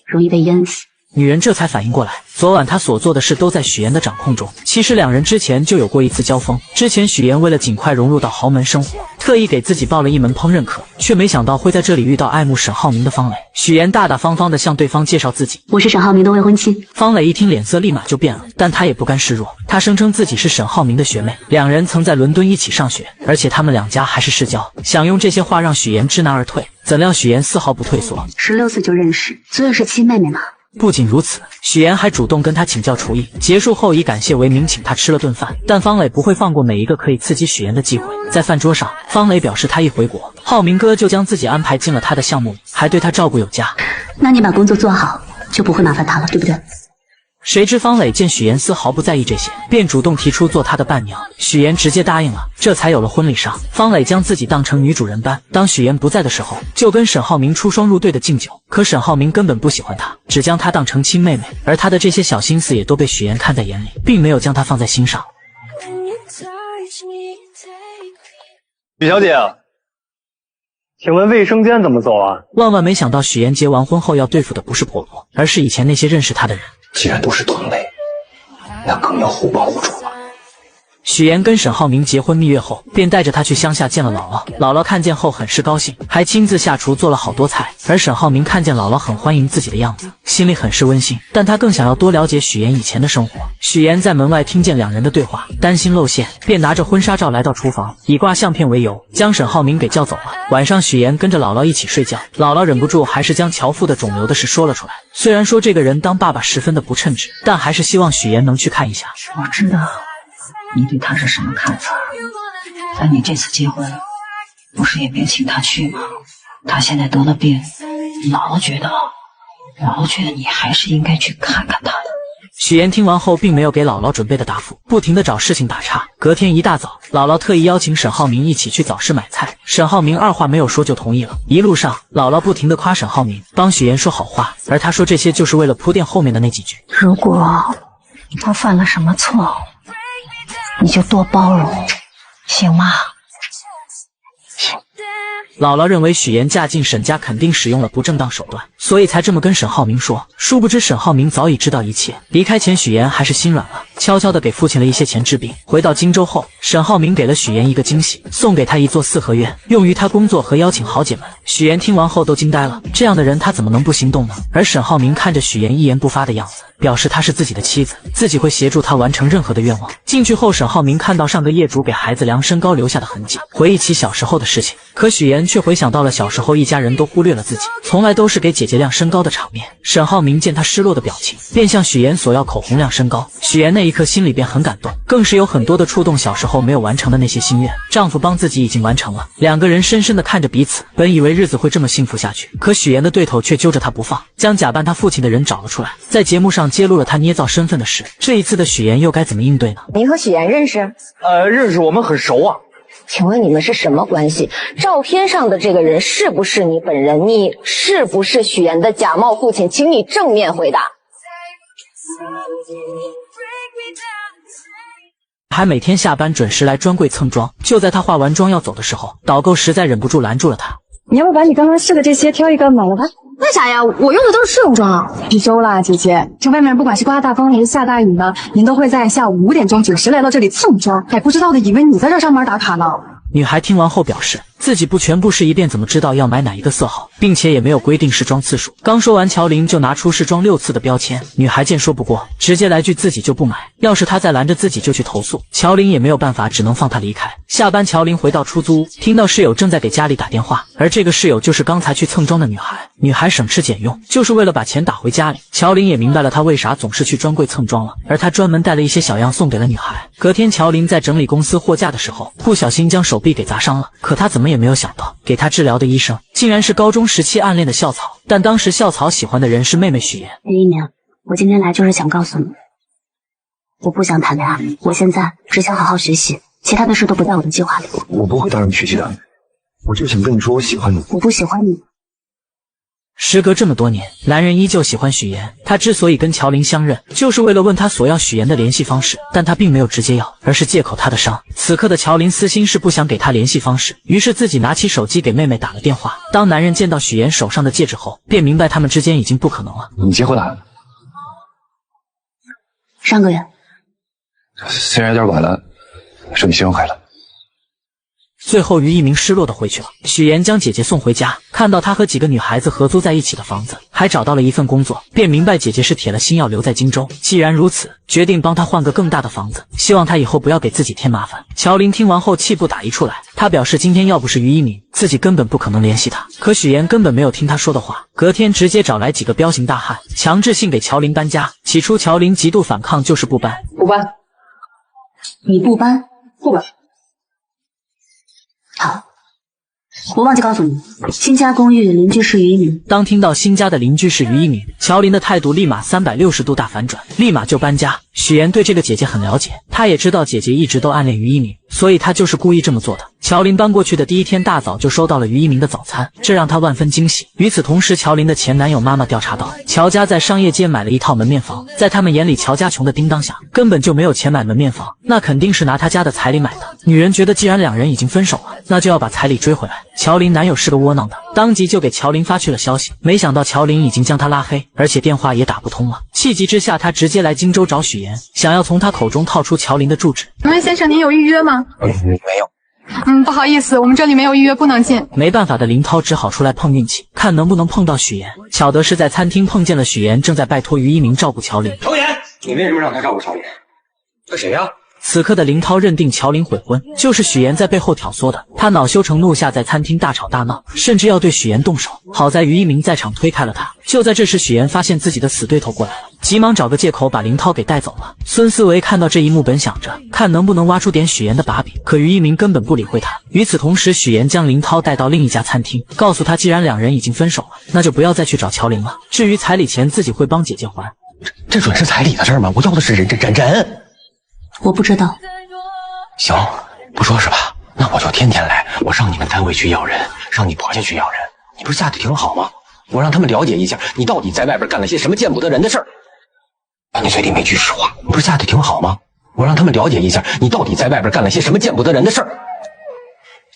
[SPEAKER 2] 容易被淹死。
[SPEAKER 5] 女人这才反应过来，昨晚她所做的事都在许妍的掌控中。其实两人之前就有过一次交锋，之前许妍为了尽快融入到豪门生活，特意给自己报了一门烹饪课，却没想到会在这里遇到爱慕沈浩明的方磊。许妍大大方方地向对方介绍自己，
[SPEAKER 2] 我是沈浩明的未婚妻。
[SPEAKER 5] 方磊一听脸色立马就变了，但他也不甘示弱，他声称自己是沈浩明的学妹，两人曾在伦敦一起上学，而且他们两家还是世交，想用这些话让许妍知难而退。怎料许妍丝毫不退缩
[SPEAKER 2] ，16岁就认识，所以是亲妹妹嘛。
[SPEAKER 5] 不仅如此，许妍还主动跟他请教厨艺，结束后以感谢为名请他吃了顿饭。但方磊不会放过每一个可以刺激许妍的机会。在饭桌上，方磊表示他一回国，浩明哥就将自己安排进了他的项目里，还对他照顾有加。
[SPEAKER 2] 那你把工作做好，就不会麻烦他了，对不对？
[SPEAKER 5] 谁知方磊见许妍丝毫不在意这些，便主动提出做他的伴娘，许妍直接答应了，这才有了婚礼上。方磊将自己当成女主人般，当许妍不在的时候，就跟沈浩明出双入对的敬酒。可沈浩明根本不喜欢他，只将他当成亲妹妹，而他的这些小心思也都被许妍看在眼里，并没有将他放在心上。
[SPEAKER 13] 许小姐，请问卫生间怎么走啊？
[SPEAKER 5] 万万没想到，许妍结完婚后要对付的不是婆婆，而是以前那些认识她的人。
[SPEAKER 11] 既然都是同类，那更要互帮互助了。
[SPEAKER 5] 许妍跟沈浩明结婚蜜月后，便带着他去乡下见了姥姥。姥姥看见后很是高兴，还亲自下厨做了好多菜。而沈浩明看见姥姥很欢迎自己的样子，心里很是温馨，但他更想要多了解许妍以前的生活。许妍在门外听见两人的对话，担心露馅，便拿着婚纱照来到厨房，以挂相片为由，将沈浩明给叫走了。晚上许妍跟着姥姥一起睡觉，姥姥忍不住还是将乔父的肿瘤的事说了出来。虽然说这个人当爸爸十分的不称职，但还是希望许妍能去看一下。
[SPEAKER 10] 我知道你对他是什么看法，但你这次结婚不是也别请他去吗？他现在得了病，姥姥觉得你还是应该去看看他的。
[SPEAKER 5] 许妍听完后并没有给姥姥准备的答复，不停地找事情打岔。隔天一大早，姥姥特意邀请沈浩明一起去早市买菜，沈浩明二话没有说就同意了。一路上，姥姥不停地夸沈浩明，帮许妍说好话，而他说这些就是为了铺垫后面的那几句。
[SPEAKER 10] 如果他犯了什么错，你就多包容，行吗？
[SPEAKER 5] 姥姥认为许妍嫁进沈家肯定使用了不正当手段，所以才这么跟沈浩明说。殊不知沈浩明早已知道一切。离开前，许妍还是心软了，悄悄地给父亲了一些钱治病。回到荆州后，沈浩明给了许妍一个惊喜，送给她一座四合院，用于她工作和邀请豪姐们。许妍听完后都惊呆了，这样的人她怎么能不心动呢？而沈浩明看着许妍一言不发的样子，表示她是自己的妻子，自己会协助她完成任何的愿望。进去后，沈浩明看到上个业主给孩子量身高留下的痕迹，回忆起小时候的事情。可许妍却回想到了小时候一家人都忽略了自己，从来都是给姐姐量身高的场面。沈浩明见她失落的表情，便向许妍索要口红量身高。许妍那一刻心里便很感动，更是有很多的触动小时候没有完成的那些心愿，丈夫帮自己已经完成了。两个人深深地看着彼此，本以为日子会这么幸福下去，可许妍的对头却揪着她不放，将假扮她父亲的人找了出来，在节目上揭露了她捏造身份的事。这一次的许妍又该怎么应对呢？
[SPEAKER 14] 您和许妍认识？
[SPEAKER 13] 认识，我们很熟啊。
[SPEAKER 14] 请问你们是什么关系？照片上的这个人是不是你本人？你是不是许妍的假冒父亲？请你正面回答。
[SPEAKER 5] 还每天下班准时来专柜蹭妆。就在他化完妆要走的时候，导购实在忍不住拦住了他。
[SPEAKER 15] 你要不把你刚刚试的这些挑一个买了吧？
[SPEAKER 16] 为啥呀？我用的都是试用装。
[SPEAKER 15] 一周啦，姐姐，这外面不管是刮大风还是下大雨呢，您都会在下午5点钟准时来到这里蹭妆。还不知道的以为你在这上班打卡呢。
[SPEAKER 5] 女孩听完后表示，自己不全部试一遍怎么知道要买哪一个色号，并且也没有规定试妆次数。刚说完，乔林就拿出试妆6次的标签。女孩见说不过，直接来句自己就不买。要是她再拦着自己就去投诉，乔林也没有办法，只能放她离开。下班，乔林回到出租屋，听到室友正在给家里打电话，而这个室友就是刚才去蹭妆的女孩。女孩省吃俭用，就是为了把钱打回家里。乔林也明白了她为啥总是去专柜蹭妆了，而她专门带了一些小样送给了女孩。隔天，乔林在整理公司货架的时候，不小心将手臂给砸伤了。可他怎么也没有想到，给他治疗的医生竟然是高中时期暗恋的校草。但当时校草喜欢的人是妹妹许妍。
[SPEAKER 2] 林一鸣，我今天来就是想告诉你，我不想谈恋爱，我现在只想好好学习，其他的事都不在我的计划里。
[SPEAKER 11] 我不会打扰你学习的，我就想跟你说我喜欢你。
[SPEAKER 2] 我不喜欢你。
[SPEAKER 5] 时隔这么多年，男人依旧喜欢许妍。他之所以跟乔林相认，就是为了问他索要许妍的联系方式，但他并没有直接要，而是借口他的伤。此刻的乔林私心是不想给他联系方式，于是自己拿起手机给妹妹打了电话。当男人见到许妍手上的戒指后，便明白他们之间已经不可能了。
[SPEAKER 11] 你结婚了？
[SPEAKER 2] 上个月。
[SPEAKER 11] 虽然有点晚了，祝你新婚快乐。
[SPEAKER 5] 最后，于一鸣失落的回去了。许妍将姐姐送回家，看到她和几个女孩子合租在一起的房子，还找到了一份工作，便明白姐姐是铁了心要留在荆州。既然如此，决定帮她换个更大的房子，希望她以后不要给自己添麻烦。乔林听完后气不打一处来，他表示今天要不是于一鸣，自己根本不可能联系他。可许妍根本没有听他说的话，隔天直接找来几个彪形大汉，强制性给乔林搬家。起初乔林极度反抗，就是不搬。
[SPEAKER 15] 不搬。
[SPEAKER 2] 你不搬？
[SPEAKER 15] 不搬。
[SPEAKER 2] 好，我忘记告诉你，新家公寓邻居是于一鸣。
[SPEAKER 5] 当听到新家的邻居是于一鸣，乔林的态度立马360度大反转，立马就搬家。许妍对这个姐姐很了解，她也知道姐姐一直都暗恋于一鸣，所以她就是故意这么做的。乔林搬过去的第一天大早就收到了于一鸣的早餐，这让她万分惊喜。与此同时，乔林的前男友妈妈调查到，乔家在商业街买了一套门面房，在他们眼里，乔家穷的叮当响，根本就没有钱买门面房，那肯定是拿他家的彩礼买的。女人觉得既然两人已经分手了，那就要把彩礼追回来。乔林男友是个窝囊的，当即就给乔林发去了消息，没想到乔林已经将他拉黑，而且电话也打不通了。气急之下，他直接来荆州找许妍，想要从他口中套出乔林的住址。
[SPEAKER 15] 请问先生，您有预约吗？
[SPEAKER 11] 没有。
[SPEAKER 15] 不好意思，我们这里没有预约，不能进。
[SPEAKER 5] 没办法的林涛只好出来碰运气，看能不能碰到许妍。巧的是在餐厅碰见了许妍，正在拜托于一鸣照顾乔林。
[SPEAKER 11] 乔妍，你为什么让他照顾乔林？这谁呀？
[SPEAKER 5] 此刻的林涛认定乔林悔婚，就是许妍在背后挑唆的。他恼羞成怒下，在餐厅大吵大闹，甚至要对许妍动手。好在于一鸣在场推开了他。就在这时，许妍发现自己的死对头过来了，急忙找个借口把林涛给带走了。孙思维看到这一幕，本想着看能不能挖出点许妍的把柄，可于一鸣根本不理会他。与此同时，许妍将林涛带到另一家餐厅，告诉他既然两人已经分手了，那就不要再去找乔林了。至于彩礼钱，自己会帮姐姐还。
[SPEAKER 11] 这准是彩礼的事吗？我要的是人。
[SPEAKER 2] 我不知道。
[SPEAKER 11] 行，不说是吧？那我就天天来，我上你们单位去要人，上你婆家去要人。你不是下得挺好吗？我让他们了解一下，你到底在外边干了些什么见不得人的事儿。你嘴里没句实话，不是下得挺好吗？我让他们了解一下，你到底在外边干了些什么见不得人的事儿。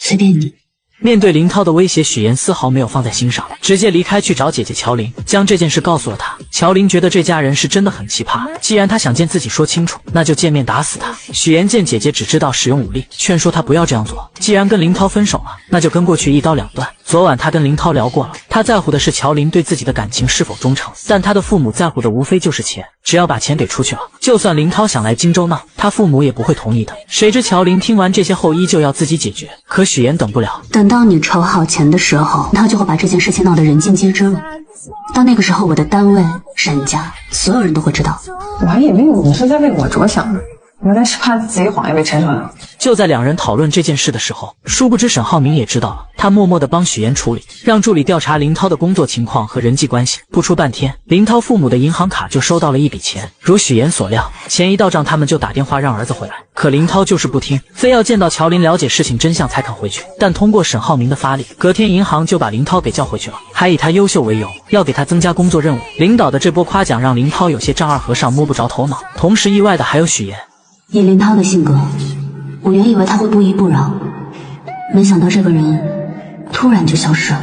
[SPEAKER 2] 随便你。
[SPEAKER 5] 面对林涛的威胁，许妍丝毫没有放在心上，直接离开去找姐姐乔林，将这件事告诉了她。乔林觉得这家人是真的很奇葩，既然他想见自己说清楚，那就见面打死他。许妍见姐姐只知道使用武力，劝说她不要这样做，既然跟林涛分手了，那就跟过去一刀两断。昨晚他跟林涛聊过了，他在乎的是乔林对自己的感情是否忠诚，但他的父母在乎的无非就是钱，只要把钱给出去了，就算林涛想来荆州闹，他父母也不会同意的。谁知乔林听完这些后依旧要自己解决，可许妍等不了，
[SPEAKER 2] 等到你筹好钱的时候，他就会把这件事情闹得人尽皆知了。到那个时候，我的单位、沈家，所有人都会知道。
[SPEAKER 15] 我还以为你是在为我着想呢，原来是怕自己谎言被拆穿了。
[SPEAKER 5] 就在两人讨论这件事的时候，殊不知沈浩明也知道了，他默默地帮许妍处理，让助理调查林涛的工作情况和人际关系。不出半天，林涛父母的银行卡就收到了一笔钱，如许妍所料，钱一到账，他们就打电话让儿子回来。可林涛就是不听，非要见到乔林了解事情真相才肯回去。但通过沈浩明的发力，隔天银行就把林涛给叫回去了，还以他优秀为由，要给他增加工作任务。领导的这波夸奖让林涛有些丈二和尚摸不着头脑，同时意外的还有许妍。
[SPEAKER 2] 以林涛的性格，我原以为他会不依不饶，没想到这个人突然就消失了。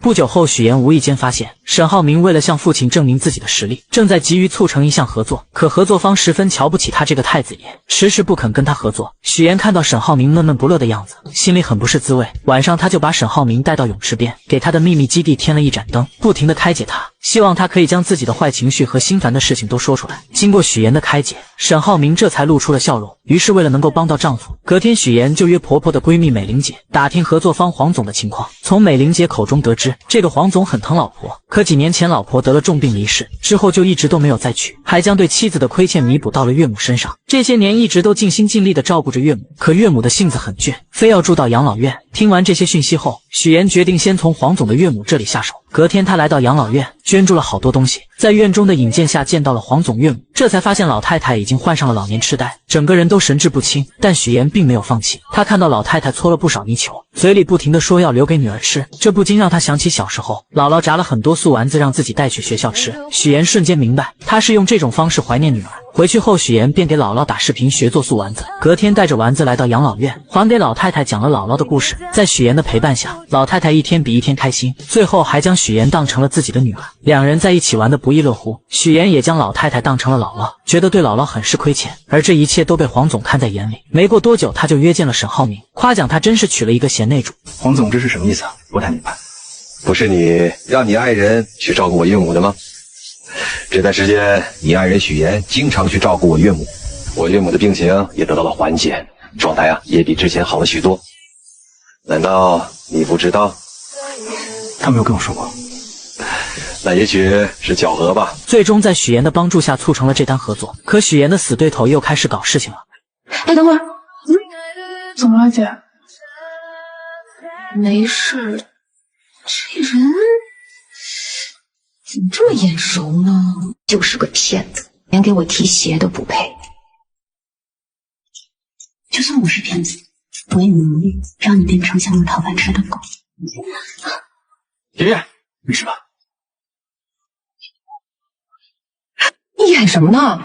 [SPEAKER 5] 不久后，许妍无意间发现沈浩明为了向父亲证明自己的实力，正在急于促成一项合作，可合作方十分瞧不起他这个太子爷，迟迟不肯跟他合作。许妍看到沈浩明闷闷不乐的样子，心里很不是滋味。晚上，他就把沈浩明带到泳池边，给他的秘密基地添了一盏灯，不停地开解他，希望他可以将自己的坏情绪和心烦的事情都说出来。经过许妍的开解，沈浩明这才露出了笑容。于是为了能够帮到丈夫，隔天许妍就约婆婆的闺蜜美玲姐打听合作方黄总的情况。从美玲姐口中得知，这个黄总很疼老婆，可几年前老婆得了重病离世，之后就一直都没有再娶，还将对妻子的亏欠弥补到了岳母身上。这些年一直都尽心尽力地照顾着岳母，可岳母的性子很倔，非要住到养老院。听完这些讯息后，许妍决定先从黄总的岳母这里下手。隔天，她来到养老院，捐助了好多东西，在院中的引荐下见到了黄总岳母，这才发现老太太已经患上了老年痴呆，整个人都神志不清。但许妍并没有放弃，她看到老太太搓了不少泥鳅，嘴里不停地说要留给女儿吃，这不禁让她想起小时候姥姥炸了很多素丸子让自己带去学校吃。许妍瞬间明白，她是用这种方式怀念女儿。回去后，许妍便给姥姥打视频学做素丸子，隔天带着丸子来到养老院，还给老太太讲了姥姥的故事。在许妍的陪伴下，老太太一天比一天开心，最后还将许妍当成了自己的女儿，两人在一起玩得不亦乐乎。许妍也将老太太当成了姥姥，觉得对姥姥很是亏欠，而这一切都被黄总看在眼里。没过多久，他就约见了沈浩明，夸奖他真是娶了一个贤内助。
[SPEAKER 1] 黄总，这是什么意思啊？不太明白。
[SPEAKER 17] 不是你让你爱人去照顾我岳母的吗？这段时间，你爱人许妍经常去照顾我岳母，我岳母的病情也得到了缓解，状态也比之前好了许多。难道你不知道？
[SPEAKER 1] 他没有跟我说过。
[SPEAKER 17] 那也许是巧合吧。
[SPEAKER 5] 最终在许妍的帮助下促成了这单合作，可许妍的死对头又开始搞事情了。
[SPEAKER 15] 哎，等会儿，怎么了姐？没事，这人怎么这么眼熟呢？
[SPEAKER 2] 就是个骗子，连给我提鞋都不配。就算我是骗子，我也有能力让你变成像我讨饭吃的狗。
[SPEAKER 17] 爷爷，没事吧？
[SPEAKER 15] 你演什么呢？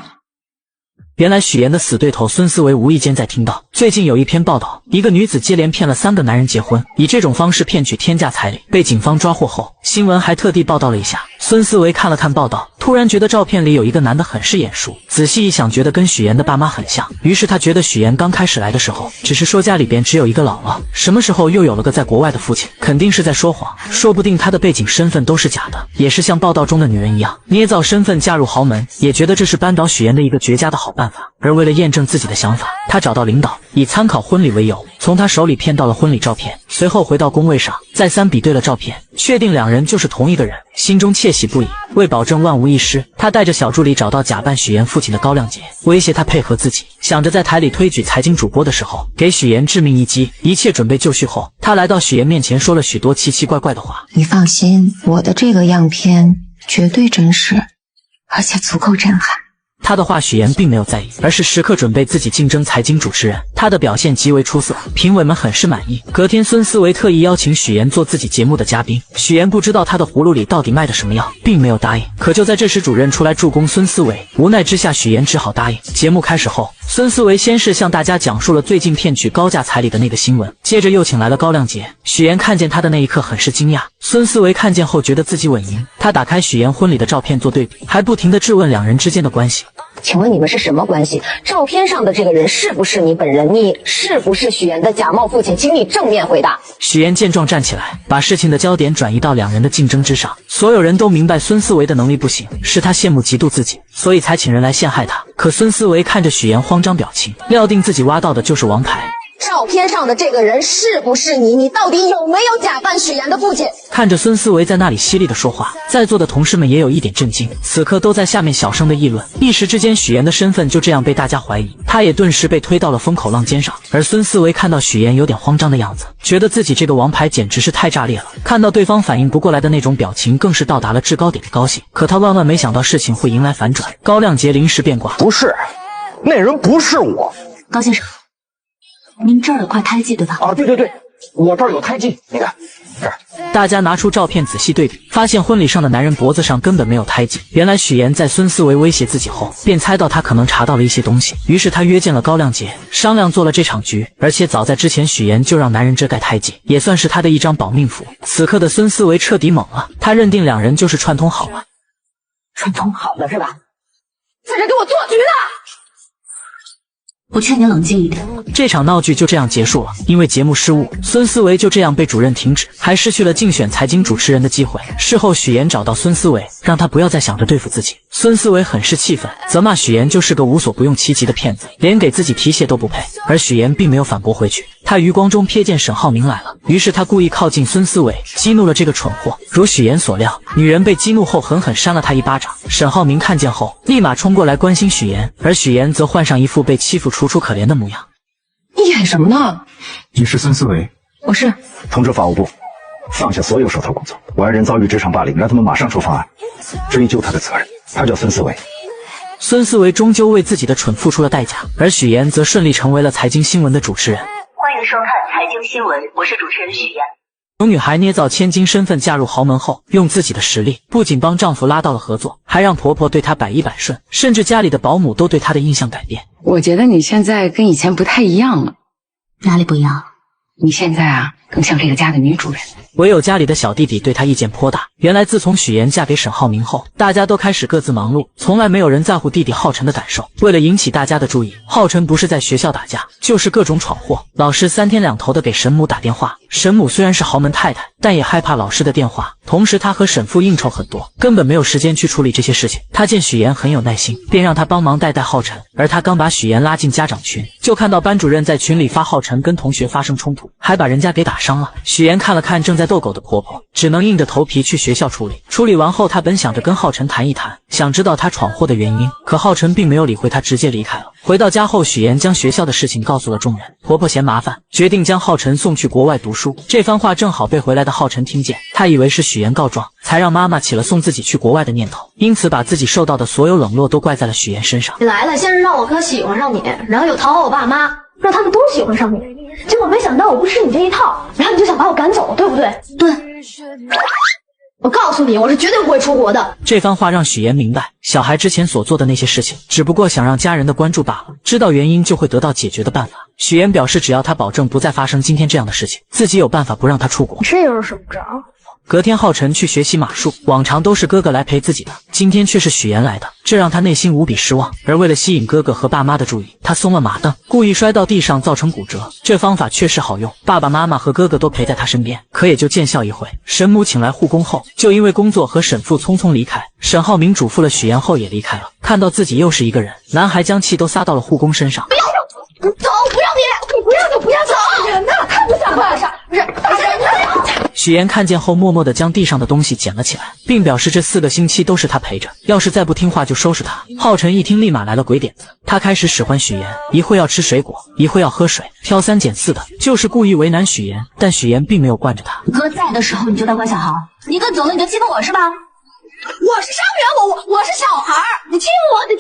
[SPEAKER 5] 原来许岩的死对头孙思维无意间在听到最近有一篇报道，一个女子接连骗了3个男人结婚，以这种方式骗取天价彩礼，被警方抓获后，新闻还特地报道了一下。孙思维看了看报道，突然觉得照片里有一个男的很是眼熟，仔细一想，觉得跟许岩的爸妈很像，于是他觉得许岩刚开始来的时候，只是说家里边只有一个姥姥，什么时候又有了个在国外的父亲，肯定是在说谎，说不定他的背景身份都是假的，也是像报道中的女人一样捏造身份嫁入豪门，也觉得这是扳倒许岩的一个绝佳的好办法。而为了验证自己的想法，他找到领导，以参考婚礼为由，从他手里骗到了婚礼照片，随后回到工位上，再三比对了照片，确定2人就是同一个人，心中窃喜不已。为保证万无一失，他带着小助理找到假扮许岩父亲的高亮杰，威胁他配合自己，想着在台里推举财经主播的时候给许岩致命一击。一切准备就绪后，他来到许岩面前，说了许多奇奇怪怪的话。
[SPEAKER 2] 你放心，我的这个样片绝对真实，而且足够震撼。
[SPEAKER 5] 他的话许岩并没有在意，而是时刻准备自己竞争财经主持人。他的表现极为出色，评委们很是满意。隔天，孙思维特意邀请许岩做自己节目的嘉宾。许岩不知道他的葫芦里到底卖的什么药，并没有答应。可就在这时，主任出来助攻孙思维，无奈之下，许岩只好答应。节目开始后，孙思维先是向大家讲述了最近骗取高价彩礼的那个新闻，接着又请来了高亮杰。许岩看见他的那一刻很是惊讶，孙思维看见后觉得自己稳赢。他打开许岩婚礼的照片做对比，还不停地质问2人之间的关系。
[SPEAKER 14] 请问你们是什么关系？照片上的这个人是不是你本人？你是不是许岩的假冒父亲？请你正面回答。
[SPEAKER 5] 许岩见状站起来，把事情的焦点转移到2人的竞争之上。所有人都明白孙思维的能力不行，是他羡慕嫉妒自己，所以才请人来陷害他。可孙思维看着许岩慌张表情，料定自己挖到的就是王牌。
[SPEAKER 14] 照片上的这个人是不是你？你到底有没有假扮许岩的父亲？
[SPEAKER 5] 看着孙思维在那里犀利的说话，在座的同事们也有一点震惊，此刻都在下面小声的议论。一时之间，许岩的身份就这样被大家怀疑，他也顿时被推到了风口浪尖上。而孙思维看到许岩有点慌张的样子，觉得自己这个王牌简直是太炸裂了。看到对方反应不过来的那种表情，更是到达了制高点的高兴。可他万万没想到事情会迎来反转，高亮杰临时变卦，
[SPEAKER 11] 不是，那人不是我。
[SPEAKER 2] 高先生，您这儿有块胎记对吧？
[SPEAKER 11] 啊，对，我这儿有胎记，你看这儿。
[SPEAKER 5] 大家拿出照片仔细对比，发现婚礼上的男人脖子上根本没有胎记。原来许岩在孙思维威胁自己后，便猜到他可能查到了一些东西，于是他约见了高亮杰，商量做了这场局。而且早在之前，许岩就让男人遮盖胎记，也算是他的一张保命符。此刻的孙思维彻底懵了，他认定2人就是串通好了。
[SPEAKER 14] 串通好了是吧？在这给我做局呢！
[SPEAKER 2] 我劝你冷静一点。
[SPEAKER 5] 这场闹剧就这样结束了，因为节目失误，孙思维就这样被主任停止，还失去了竞选财经主持人的机会。事后许岩找到孙思维，让他不要再想着对付自己。孙思维很是气愤，责骂许岩就是个无所不用其极的骗子，连给自己提鞋都不配。而许岩并没有反驳回去，他余光中瞥见沈浩明来了，于是他故意靠近孙思维，激怒了这个蠢货。如许岩所料，女人被激怒后狠狠扇了他一巴掌。沈浩明看见后，立马冲过来关心许岩，而许岩则换上一副被欺负楚楚可怜的模样。
[SPEAKER 15] 你演什么呢？
[SPEAKER 1] 你是孙思维？
[SPEAKER 15] 我是。
[SPEAKER 1] 通知法务部，放下所有手头工作。我爱人遭遇职场霸凌，让他们马上出方案，追究他的责任。他叫孙思维。
[SPEAKER 5] 孙思维终究为自己的蠢付出了代价，而许岩则顺利成为了财经新闻的主持人。
[SPEAKER 18] 欢迎收看财经新闻，我是主持人许岩。
[SPEAKER 5] 有女孩捏造千金身份嫁入豪门后，用自己的实力不仅帮丈夫拉到了合作，还让婆婆对她百依百顺，甚至家里的保姆都对她的印象改变。
[SPEAKER 6] 我觉得你现在跟以前不太一样了。
[SPEAKER 2] 哪里不一样？
[SPEAKER 6] 你现在啊，更像这个家的女主人。
[SPEAKER 5] 唯有家里的小弟弟对她意见颇大。原来自从许岩嫁给沈浩明后，大家都开始各自忙碌，从来没有人在乎弟弟浩辰的感受。为了引起大家的注意，浩辰不是在学校打架，就是各种闯祸。老师3天2头的给沈母打电话，沈母虽然是豪门太太，但也害怕老师的电话。同时他和沈父应酬很多，根本没有时间去处理这些事情。他见许岩很有耐心，便让他帮忙带浩辰。而他刚把许岩拉进家长群，就看到班主任在群里发浩辰跟同学发生冲突，还把人家给打伤了。许妍看了看正在逗狗的婆婆，只能硬着头皮去学校处理。处理完后，她本想着跟浩辰谈一谈，想知道他闯祸的原因，可浩辰并没有理会她，直接离开了。回到家后，许妍将学校的事情告诉了众人。婆婆嫌麻烦，决定将浩辰送去国外读书。这番话正好被回来的浩辰听见，他以为是许妍告状，才让妈妈起了送自己去国外的念头，因此把自己受到的所有冷落都怪在了许妍身上。
[SPEAKER 16] 你来了，先是让我哥喜欢上你，然后又讨好我爸妈，让他们都喜欢上你，结果没想到我不吃你这一套，然后你就想把我赶走，对不对？对。我告诉你，我是绝对不会出国的。
[SPEAKER 5] 这番话让许妍明白，小孩之前所做的那些事情，只不过想让家人的关注罢了，知道原因就会得到解决的办法。许妍表示，只要他保证不再发生今天这样的事情，自己有办法不让他出国。
[SPEAKER 16] 这又是什么招？
[SPEAKER 5] 隔天，浩辰去学习马术，往常都是哥哥来陪自己的，今天却是许妍来的，这让他内心无比失望。而为了吸引哥哥和爸妈的注意，他松了马凳，故意摔到地上，造成骨折。这方法确实好用，爸爸妈妈和哥哥都陪在他身边，可也就见笑一回。沈母请来护工后，就因为工作和沈父匆匆离开。沈浩明嘱咐了许妍后也离开了。看到自己又是一个人，男孩将气都撒到了护工身上。
[SPEAKER 16] 不要走，不要你不要就不要走，人呢？看不下快上，人大人呢？
[SPEAKER 5] 许妍看见后，默默地将地上的东西捡了起来，并表示这4个星期都是他陪着，要是再不听话就收拾他。浩辰一听，立马来了鬼点子，他开始使唤许妍，一会要吃水果，一会要喝水，挑3拣4的，就是故意为难许妍。但许妍并没有惯着他。
[SPEAKER 2] 哥在的时候你就当乖小孩，你哥走了你就欺负我是吧？
[SPEAKER 16] 我是伤员，我是小孩，你欺负我，你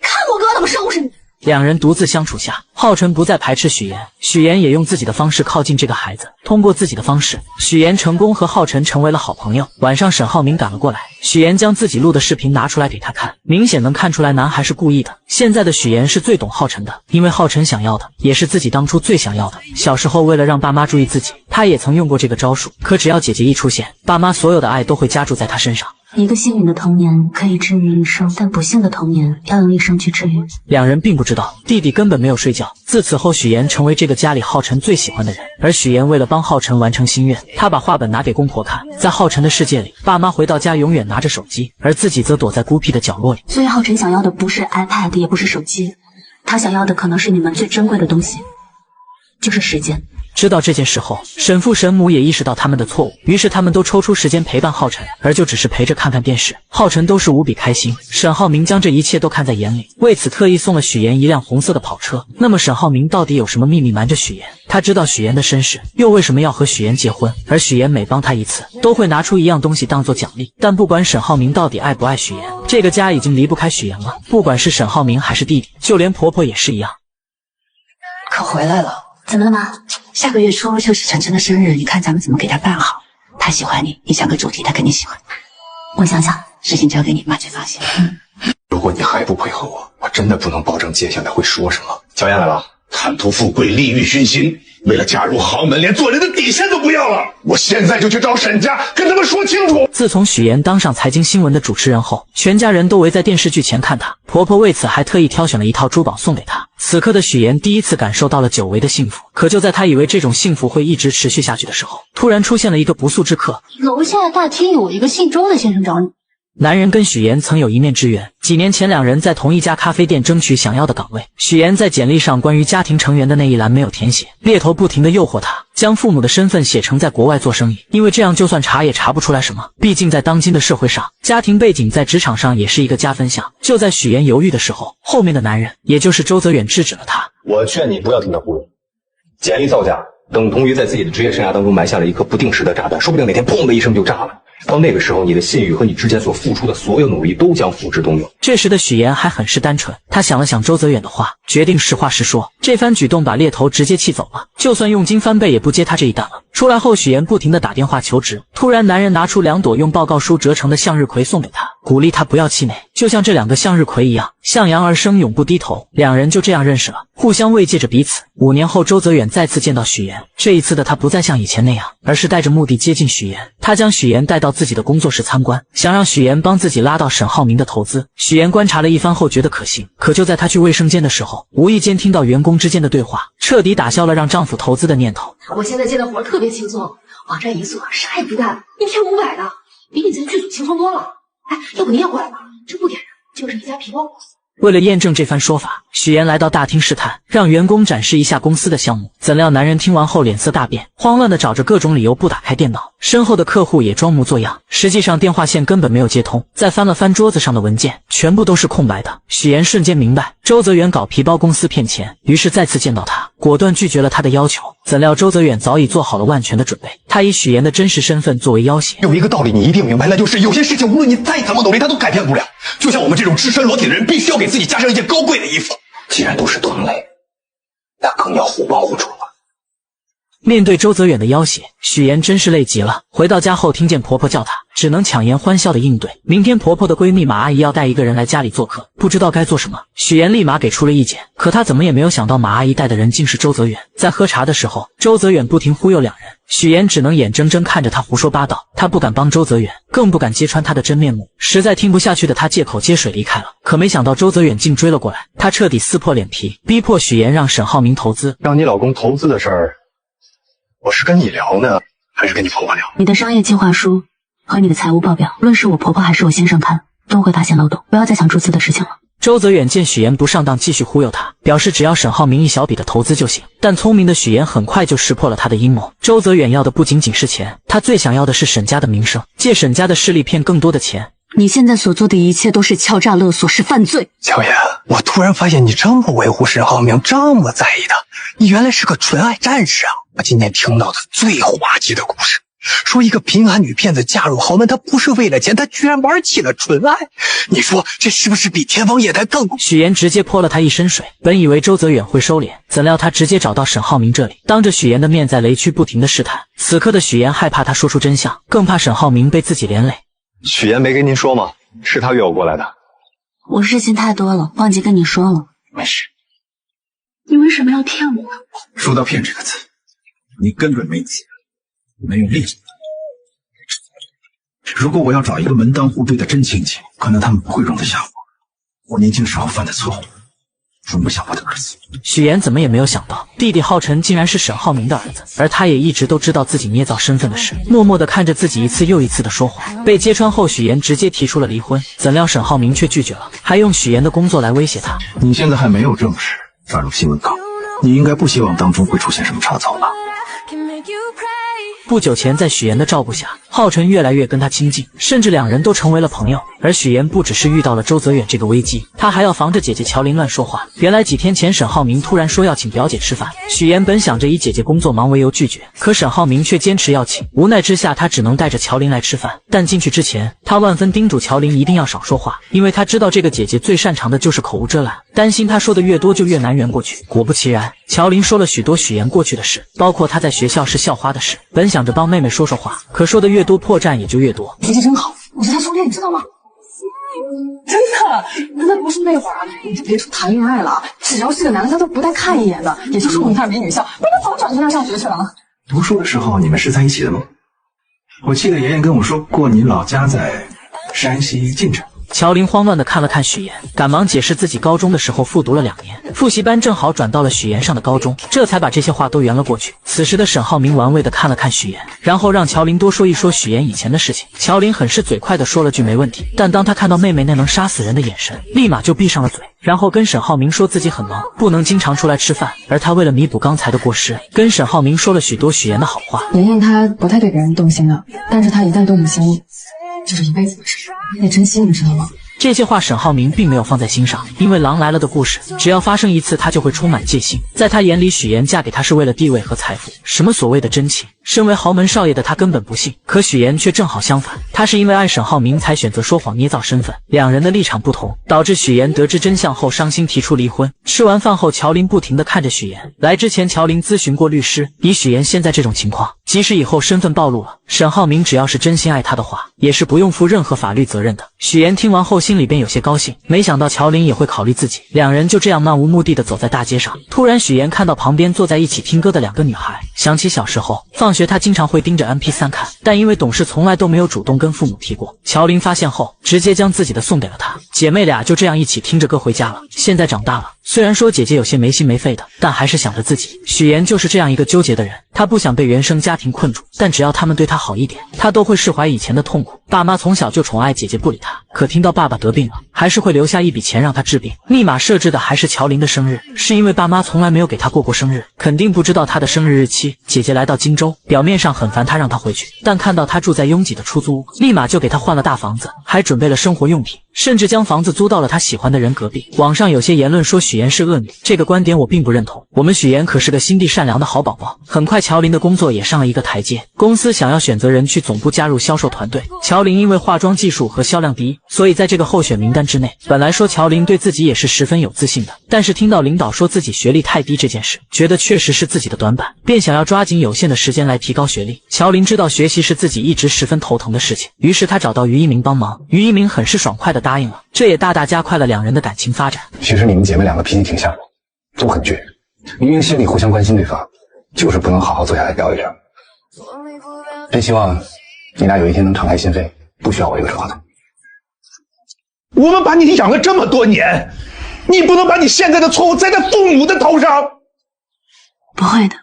[SPEAKER 16] 看我哥怎么收拾你。
[SPEAKER 5] 两人独自相处下，浩辰不再排斥许妍，许妍也用自己的方式靠近这个孩子。通过自己的方式，许妍成功和浩辰成为了好朋友。晚上，沈浩明赶了过来，许妍将自己录的视频拿出来给他看，明显能看出来男孩是故意的。现在的许妍是最懂浩辰的，因为浩辰想要的也是自己当初最想要的。小时候为了让爸妈注意自己，他也曾用过这个招数，可只要姐姐一出现，爸妈所有的爱都会加注在他身上。
[SPEAKER 2] 一个幸运的童年可以治愈一生，但不幸的童年要用一生去治愈。
[SPEAKER 5] 两人并不知道，弟弟根本没有睡觉。自此后，许妍成为这个家里浩辰最喜欢的人。而许妍为了帮浩辰完成心愿，她把画本拿给公婆看。在浩辰的世界里，爸妈回到家永远拿着手机，而自己则躲在孤僻的角落里。
[SPEAKER 2] 所以浩辰想要的不是 iPad， 也不是手机，他想要的可能是你们最珍贵的东西，就是时间。
[SPEAKER 5] 知道这件事后，沈父沈母也意识到他们的错误，于是他们都抽出时间陪伴浩辰，而就只是陪着看看电视。浩辰都是无比开心。沈浩明将这一切都看在眼里，为此特意送了许妍一辆红色的跑车。那么沈浩明到底有什么秘密瞒着许妍？他知道许妍的身世，又为什么要和许妍结婚？而许妍每帮他一次，都会拿出一样东西当做奖励。但不管沈浩明到底爱不爱许妍，这个家已经离不开许妍了。不管是沈浩明还是弟弟，就连婆婆也是一样。
[SPEAKER 3] 可回来了。
[SPEAKER 2] 怎么了吗？
[SPEAKER 3] 下个月初就是晨晨的生日，你看咱们怎么给他办好？他喜欢你，你想个主题，他肯定喜欢。
[SPEAKER 2] 我想想，
[SPEAKER 3] 事情交给你，妈去发现。
[SPEAKER 17] 如果你还不配合我，我真的不能保证接下来会说什么。小燕来了，
[SPEAKER 9] 贪图富贵，利欲熏心，为了嫁入豪门，连做人的底线都不要了。我现在就去找沈家，跟他们说清楚。
[SPEAKER 5] 自从许妍当上财经新闻的主持人后，全家人都围在电视剧前看她。婆婆为此还特意挑选了一套珠宝送给她。此刻的许妍第一次感受到了久违的幸福。可就在她以为这种幸福会一直持续下去的时候，突然出现了一个不速之客。
[SPEAKER 16] 楼下大厅有一个姓周的先生找你。
[SPEAKER 5] 男人跟许妍曾有一面之缘，几年前两人在同一家咖啡店争取想要的岗位。许妍在简历上关于家庭成员的那一栏没有填写，猎头不停地诱惑她，将父母的身份写成在国外做生意，因为这样就算查也查不出来什么。毕竟在当今的社会上，家庭背景在职场上也是一个加分项。就在许妍犹豫的时候，后面的男人，也就是周泽远制止了她。
[SPEAKER 11] 我劝你不要听他忽悠，简历造假等同于在自己的职业生涯当中埋下了一颗不定时的炸弹，说不定哪天砰的一声就炸了。到那个时候，你的信誉和你之前所付出的所有努力都将付之东流。
[SPEAKER 5] 这时的许妍还很是单纯，她想了想周泽远的话，决定实话实说。这番举动把猎头直接气走了，就算用金翻倍也不接他这一单了。出来后，许妍不停地打电话求职。突然，男人拿出2朵用报告书折成的向日葵送给她，鼓励她不要气馁，就像这2个向日葵一样，向阳而生，永不低头。两人就这样认识了，互相慰藉着彼此。5年后，周泽远再次见到许妍，这一次的他不再像以前那样，而是带着目的接近许妍。他将许妍带到自己的工作室参观，想让许妍帮自己拉到沈浩明的投资。许妍观察了一番后觉得可行，可就在她去卫生间的时候，无意间听到员工之间的对话，彻底打消了让丈夫投资的念头。
[SPEAKER 16] 我现在接的活特别轻松，网站一做啥也不干，一天500的，比你在剧组轻松多了。哎，要不你也过来吧？这不点人，就是一家皮包公司。
[SPEAKER 5] 为了验证这番说法，许岩来到大厅试探，让员工展示一下公司的项目。怎料男人听完后脸色大变，慌乱的找着各种理由不打开电脑。身后的客户也装模作样，实际上电话线根本没有接通。再翻了翻桌子上的文件，全部都是空白的。许岩瞬间明白周泽远搞皮包公司骗钱，于是再次见到他，果断拒绝了他的要求。怎料周泽远早已做好了万全的准备，他以许岩的真实身份作为要挟。
[SPEAKER 17] 有一个道理你一定明白，那就是有些事情无论你再怎么努力，它都改变不了。就像我们这种赤身裸体的人，必须要给自己加上一件高贵的衣服。既然都是同类，那更要互帮互助了。
[SPEAKER 5] 面对周泽远的要挟，许岩真是累极了。回到家后，听见婆婆叫她，只能强颜欢笑的应对。明天婆婆的闺蜜马阿姨要带一个人来家里做客，不知道该做什么。许岩立马给出了意见，可他怎么也没有想到马阿姨带的人竟是周泽远。在喝茶的时候，周泽远不停忽悠两人，许岩只能眼睁睁看着他胡说八道。他不敢帮周泽远，更不敢揭穿他的真面目。实在听不下去的他借口接水离开了。可没想到周泽远竟追了过来，他彻底撕破脸皮，逼迫许岩让沈浩明投资。
[SPEAKER 17] 让你老公投资的事儿，我是跟你聊呢，还是跟你婆婆聊？
[SPEAKER 2] 你的商业计划书和你的财务报表，无论是我婆婆还是我先生看，都会发现漏洞。不要再想诸此的事情了。
[SPEAKER 5] 周泽远见许岩不上当，继续忽悠他，表示只要沈浩明一小笔的投资就行。但聪明的许岩很快就识破了他的阴谋。周泽远要的不仅仅是钱，他最想要的是沈家的名声，借沈家的势力骗更多的钱。
[SPEAKER 2] 你现在所做的一切都是敲诈勒索，是犯罪。
[SPEAKER 17] 小妍，我突然发现你这么维护沈浩明，这么在意他，你原来是个纯爱战士啊！我今天听到的最滑稽的故事，说一个贫寒女骗子嫁入豪门，她不是为了钱，她居然玩起了纯爱。你说这是不是比天方夜谭更？
[SPEAKER 5] 许岩直接泼了他一身水。本以为周泽远会收敛，怎料他直接找到沈浩明这里，当着许岩的面在雷区不停的试探。此刻的许岩害怕他说出真相，更怕沈浩明被自己连累。
[SPEAKER 17] 许岩没跟您说吗？是他约我过来的。
[SPEAKER 2] 我事情太多了，忘记跟你说了。
[SPEAKER 1] 没事。
[SPEAKER 2] 你为什么要骗我？
[SPEAKER 1] 说到骗这个字，你根本没急，没有力气。如果我要找一个门当户对的真亲戚，可能他们不会容得下我年轻时候犯的错误，容不下我的儿子。
[SPEAKER 5] 许岩怎么也没有想到，弟弟浩辰竟然是沈浩明的儿子，而他也一直都知道自己捏造身份的事，默默地看着自己一次又一次的说谎。被揭穿后，许岩直接提出了离婚，怎料沈浩明却拒绝了，还用许岩的工作来威胁他。
[SPEAKER 1] 你现在还没有正式转入新闻岗，你应该不希望当中会出现什么差错吧？
[SPEAKER 5] 不久前，在许岩的照顾下，浩辰越来越跟他亲近，甚至两人都成为了朋友。而许岩不只是遇到了周泽远这个危机，他还要防着姐姐乔琳乱说话。原来几天前，沈浩明突然说要请表姐吃饭，许岩本想着以姐姐工作忙为由拒绝，可沈浩明却坚持要请，无奈之下，他只能带着乔琳来吃饭。但进去之前，他万分叮嘱乔琳一定要少说话，因为他知道这个姐姐最擅长的就是口无遮拦，担心她说的越多就越难圆过去。果不其然，乔琳说了许多许岩过去的事，包括她在学校是校花的事。本想着帮妹妹说说话，可说的越多，破绽也就越多。
[SPEAKER 15] 脾气真好，我是他兄弟，你知道吗？真的，那在读书那会儿啊，你就别说谈恋爱了，只要是个男的，他都不带看一眼的，也就是我们那儿没女校，不然他早转去那儿上学去了。
[SPEAKER 1] 读书的时候你们是在一起的吗？我记得爷爷跟我说过，你老家在山西晋城。
[SPEAKER 5] 乔琳慌乱地看了看许岩，赶忙解释自己高中的时候复读了2年，复习班正好转到了许岩上的高中，这才把这些话都圆了过去。此时的沈浩明玩味地看了看许岩，然后让乔琳多说一说许岩以前的事情。乔琳很是嘴快地说了句没问题，但当他看到妹妹那能杀死人的眼神，立马就闭上了嘴，然后跟沈浩明说自己很忙，不能经常出来吃饭，而他为了弥补刚才的过失，跟沈浩明说了许多许岩的好话。
[SPEAKER 15] 妍妍她不太对别人动心的，但是她一旦动了心，这是一辈子的事，你得珍惜，你知道吗？
[SPEAKER 5] 这些话沈浩明并没有放在心上，因为狼来了的故事只要发生一次，他就会充满戒心。在他眼里，许岩嫁给他是为了地位和财富，什么所谓的真情，身为豪门少爷的他根本不信。可许岩却正好相反，他是因为爱沈浩明才选择说谎捏造身份，两人的立场不同，导致许岩得知真相后伤心提出离婚。吃完饭后，乔琳不停地看着许岩。来之前，乔琳咨询过律师，以许岩现在这种情况，即使以后身份暴露了，沈浩明只要是真心爱他的话，也是不用负任何法律责任的。许岩听完后心里便有些高兴，没想到乔琳也会考虑自己。两人就这样漫无目的地走在大街上，突然许岩看到旁边坐在一起听歌的2个女孩，想起小时候放学他经常会盯着 MP3 看，但因为懂事从来都没有主动跟父母提过。乔琳发现后直接将自己的送给了他，姐妹俩就这样一起听着歌回家了。现在长大了，虽然说姐姐有些没心没肺的，但还是想着自己。许妍就是这样一个纠结的人，她不想被原生家庭困住，但只要他们对她好一点，她都会释怀以前的痛苦。爸妈从小就宠爱姐姐不理她，可听到爸爸得病了，还是会留下一笔钱让她治病。密码设置的还是乔琳的生日，是因为爸妈从来没有给她过生日，肯定不知道她的生日日期。姐姐来到荆州，表面上很烦她让她回去，但看到她住在拥挤的出租屋，立马就给她换了大房子，还准备了生活用品，甚至将房子租到了她喜欢的人隔壁。网上有些言论说许妍是恶女，这个观点我并不认同。我们许妍可是个心地善良的好宝宝。很快乔琳的工作也上了一个台阶，公司想要选择人去总部加入销售团队。乔琳因为化妆技术和销量第一，所以在这个候选名单之内。本来说乔琳对自己也是十分有自信的，但是听到领导说自己学历太低这件事，觉得确实是自己的短板，便想要抓紧有限的时间来提高学历。乔琳知道学习是自己一直十分头疼的事情，于是她找到于一鸣帮忙，于一鸣很是爽快地答应了，这也大大加快了两人的感情发展。
[SPEAKER 19] 其实你们姐妹两个脾气挺像的，都很倔，明明心里互相关心对方，就是不能好好坐下来聊一聊。真希望你俩有一天能敞开心扉，不需要我一个折腾。
[SPEAKER 9] 我们把你养了这么多年，你不能把你现在的错误栽在父母的头上。
[SPEAKER 2] 不会的，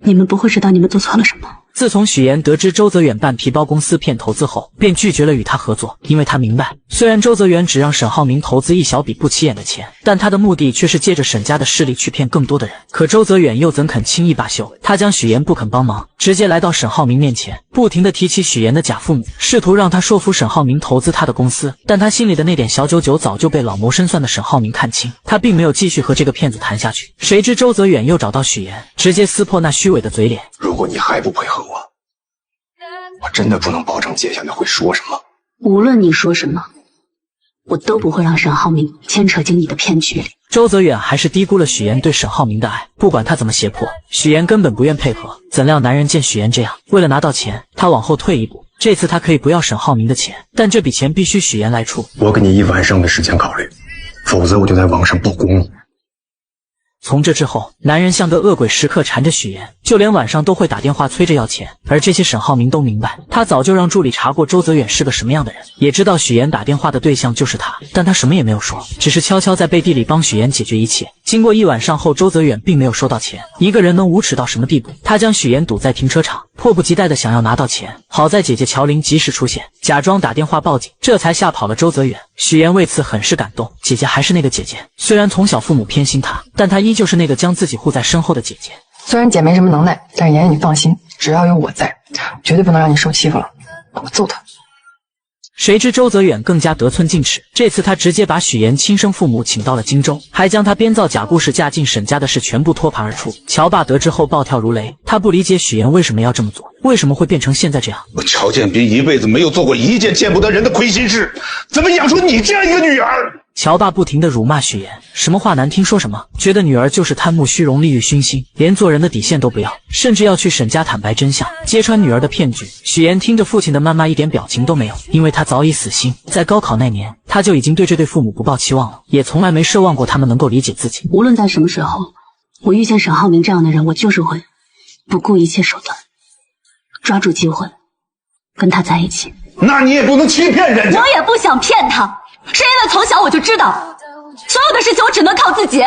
[SPEAKER 2] 你们不会知道你们做错了什么。
[SPEAKER 5] 自从许妍得知周泽远办皮包公司骗投资后，便拒绝了与他合作，因为他明白，虽然周泽远只让沈浩明投资一小笔不起眼的钱，但他的目的却是借着沈家的势力去骗更多的人。可周泽远又怎肯轻易罢休？他将许妍不肯帮忙，直接来到沈浩明面前，不停地提起许妍的假父母，试图让他说服沈浩明投资他的公司。但他心里的那点小九九早就被老谋深算的沈浩明看清，他并没有继续和这个骗子谈下去。谁知周泽远又找到许妍，直接撕破那虚伪的嘴脸。
[SPEAKER 19] 如果你还不配合我真的不能保证接下来会说什么。
[SPEAKER 2] 无论你说什么，我都不会让沈浩明牵扯进你的骗局里。
[SPEAKER 5] 周泽远还是低估了许妍对沈浩明的爱，不管他怎么胁迫，许妍根本不愿配合。怎料男人见许妍这样，为了拿到钱，他往后退一步。这次他可以不要沈浩明的钱，但这笔钱必须许妍来出。
[SPEAKER 19] 我给你1晚上的时间考虑，否则我就在网上曝光你。
[SPEAKER 5] 从这之后，男人像个恶鬼，时刻缠着许妍，就连晚上都会打电话催着要钱。而这些沈浩明都明白，他早就让助理查过周泽远是个什么样的人，也知道许妍打电话的对象就是他，但他什么也没有说，只是悄悄在背地里帮许妍解决一切。经过1晚上后，周泽远并没有收到钱。一个人能无耻到什么地步？他将许妍堵在停车场，迫不及待地想要拿到钱。好在姐姐乔琳及时出现，假装打电话报警，这才吓跑了周泽远。许妍为此很是感动，姐姐还是那个姐姐，虽然从小父母偏心她，但她依旧是那个将自己护在身后的姐姐。
[SPEAKER 15] 虽然姐没什么能耐，但是妍妍你放心，只要有我在，绝对不能让你受欺负了。我揍他。
[SPEAKER 5] 谁知周泽远更加得寸进尺，这次他直接把许妍亲生父母请到了荆州，还将他编造假故事嫁进沈家的事全部托盘而出。乔爸得知后暴跳如雷，他不理解许妍为什么要这么做，为什么会变成现在这样。
[SPEAKER 9] 我乔建斌一辈子没有做过一件见不得人的亏心事，怎么养出你这样一个女儿？
[SPEAKER 5] 乔爸不停地辱骂许妍，什么话难听说什么，觉得女儿就是贪慕虚荣、利欲熏心，连做人的底线都不要，甚至要去沈家坦白真相，揭穿女儿的骗局。许妍听着父亲的谩骂一点表情都没有，因为她早已死心。在高考那年，她就已经对这对父母不抱期望了，也从来没奢望过他们能够理解自己。
[SPEAKER 2] 无论在什么时候，我遇见沈浩明这样的人，我就是会不顾一切手段，抓住机会跟他在一起。
[SPEAKER 9] 那你也不能欺骗人家。
[SPEAKER 16] 我也不想骗他，是因为从小我就知道，所有的事情我只能靠自己。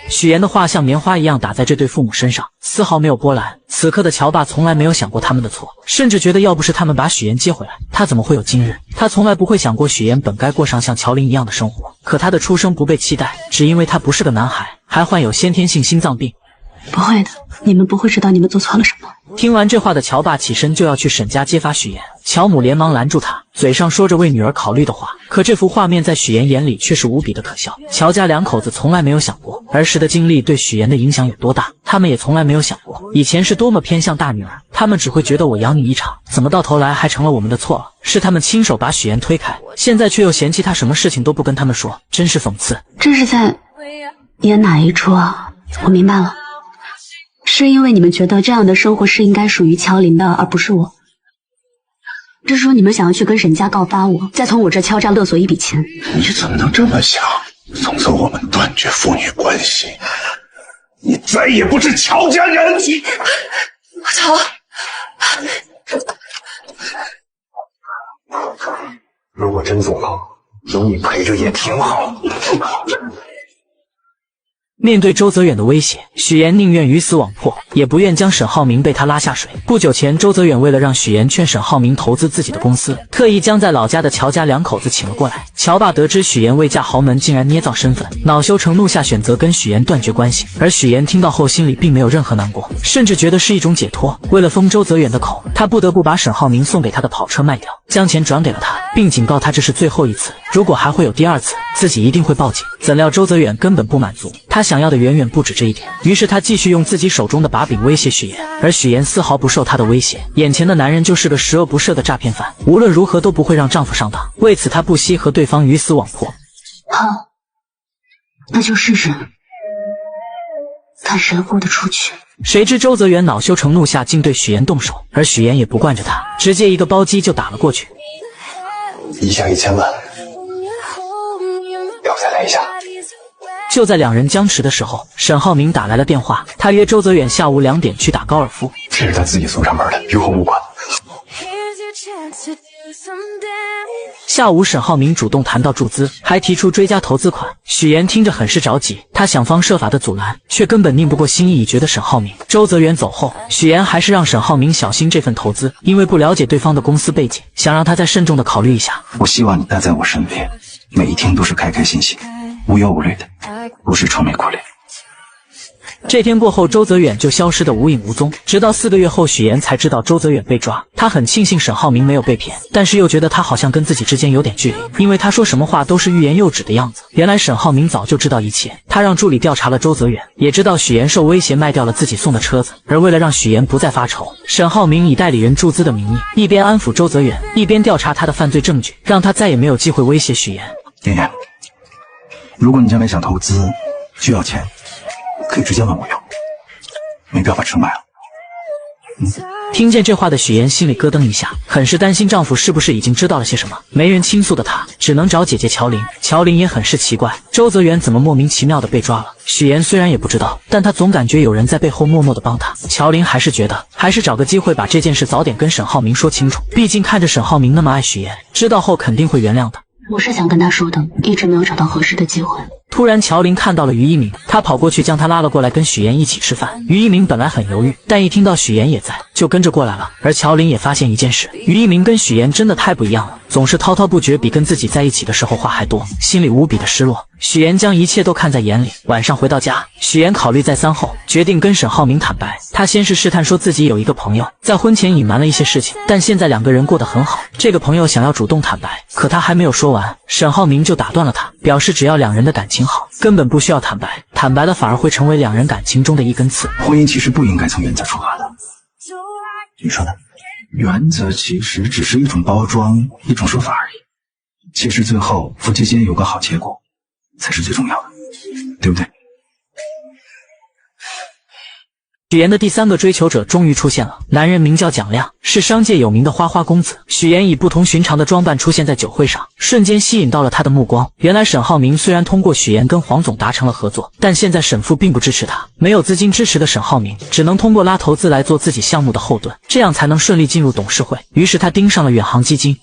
[SPEAKER 5] 许妍的话像棉花一样打在这对父母身上，丝毫没有波澜。此刻的乔爸从来没有想过他们的错，甚至觉得要不是他们把许妍接回来，他怎么会有今日？他从来不会想过许妍本该过上像乔琳一样的生活，可他的出生不被期待，只因为他不是个男孩，还患有先天性心脏病。
[SPEAKER 2] 不会的，你们不会知道你们做错了什么。
[SPEAKER 5] 听完这话的乔爸起身就要去沈家揭发许妍，乔母连忙拦住他，嘴上说着为女儿考虑的话，可这幅画面在许妍眼里却是无比的可笑。乔家两口子从来没有想过儿时的经历对许妍的影响有多大，他们也从来没有想过以前是多么偏向大女儿，他们只会觉得我养你一场，怎么到头来还成了我们的错了？是他们亲手把许妍推开，现在却又嫌弃她什么事情都不跟他们说，真是讽刺。
[SPEAKER 2] 这是在演哪一出啊？我明白了，是因为你们觉得这样的生活是应该属于乔琳的，而不是我。这是说你们想要去跟沈家告发我，再从我这敲诈勒索一笔钱。
[SPEAKER 9] 你怎么能这么想？从此我们断绝父女关系，你再也不是乔家人。
[SPEAKER 15] 乔，
[SPEAKER 19] 如果真坐牢，有你陪着也挺好。
[SPEAKER 5] 面对周泽远的威胁，许岩宁愿鱼死网破，也不愿将沈浩明被他拉下水。不久前，周泽远为了让许岩劝沈浩明投资自己的公司，特意将在老家的乔家两口子请了过来。乔爸得知许岩未嫁豪门，竟然捏造身份，恼羞成怒下选择跟许岩断绝关系。而许岩听到后，心里并没有任何难过，甚至觉得是一种解脱。为了封周泽远的口，他不得不把沈浩明送给他的跑车卖掉，将钱转给了他，并警告他这是最后一次，如果还会有第二次，自己一定会报警。怎料周泽远根本不满足，他想要的远远不止这一点。于是他继续用自己手中的把柄威胁许岩，而许岩丝毫不受他的威胁。眼前的男人就是个十恶不赦的诈骗犯，无论如何都不会让丈夫上当。为此，他不惜和对方鱼死网破。
[SPEAKER 2] 好，那就试试，看谁豁得出去。
[SPEAKER 5] 谁知周泽远恼羞成怒下，竟对许岩动手，而许岩也不惯着他，直接一个包击就打了过去。
[SPEAKER 19] 一箱1000万，要不再来一下？
[SPEAKER 5] 就在两人僵持的时候，沈浩明打来了电话，他约周泽远下午2点去打高尔夫。
[SPEAKER 19] 这是他自己送上门的，与我无关。
[SPEAKER 5] 下午，沈浩明主动谈到注资，还提出追加投资款。许岩听着很是着急，他想方设法的阻拦，却根本拧不过心意已决的沈浩明。周泽远走后，许岩还是让沈浩明小心这份投资，因为不了解对方的公司背景，想让他再慎重的考虑一下。
[SPEAKER 1] 我希望你待在我身边，每一天都是开开心心、无忧无虑的，不是愁眉苦脸。
[SPEAKER 5] 这天过后，周泽远就消失得无影无踪，直到4个月后，许岩才知道周泽远被抓。他很庆幸沈浩明没有被骗，但是又觉得他好像跟自己之间有点距离，因为他说什么话都是欲言又止的样子。原来沈浩明早就知道一切，他让助理调查了周泽远，也知道许岩受威胁卖掉了自己送的车子。而为了让许岩不再发愁，沈浩明以代理人注资的名义，一边安抚周泽远，一边调查他的犯罪证据，让他再也没有机会威胁许岩。
[SPEAKER 1] 妍妍，如果你将来想投资，需要钱，可以直接问我要，没必要把车卖了。
[SPEAKER 5] 听见这话的许岩心里咯噔一下，很是担心丈夫是不是已经知道了些什么。没人倾诉的她，只能找姐姐乔琳。乔琳也很是奇怪，周泽远怎么莫名其妙的被抓了。许岩虽然也不知道，但他总感觉有人在背后默默的帮他。乔琳还是觉得，还是找个机会把这件事早点跟沈浩明说清楚。毕竟看着沈浩明那么爱许岩，知道后肯定会原谅的。
[SPEAKER 2] 我是想跟他说的，一直没有找到合适的机会。
[SPEAKER 5] 突然，乔琳看到了于一鸣，她跑过去将他拉了过来，跟许岩一起吃饭。于一鸣本来很犹豫，但一听到许岩也在，就跟着过来了。而乔琳也发现一件事，于一鸣跟许岩真的太不一样了，总是滔滔不绝，比跟自己在一起的时候话还多，心里无比的失落。许岩将一切都看在眼里。晚上回到家，许岩考虑再三后，决定跟沈浩明坦白。他先是试探说自己有一个朋友，在婚前隐瞒了一些事情，但现在两个人过得很好。这个朋友想要主动坦白，可他还没有说完，沈浩明就打断了他，表示只要两人的感情好，根本不需要坦白，坦白了反而会成为两人感情中的一根刺。
[SPEAKER 1] 婚姻其实不应该从原则出发的，你说呢？原则其实只是一种包装，一种说法而已。其实最后夫妻间有个好结果，才是最重要的，对不对？
[SPEAKER 5] 许岩的第3个追求者终于出现了，男人名叫蒋亮，是商界有名的花花公子。许岩以不同寻常的装扮出现在酒会上，瞬间吸引到了他的目光。原来沈浩明虽然通过许岩跟黄总达成了合作，但现在沈父并不支持他，没有资金支持的沈浩明只能通过拉投资来做自己项目的后盾，这样才能顺利进入董事会。于是他盯上了远航基金，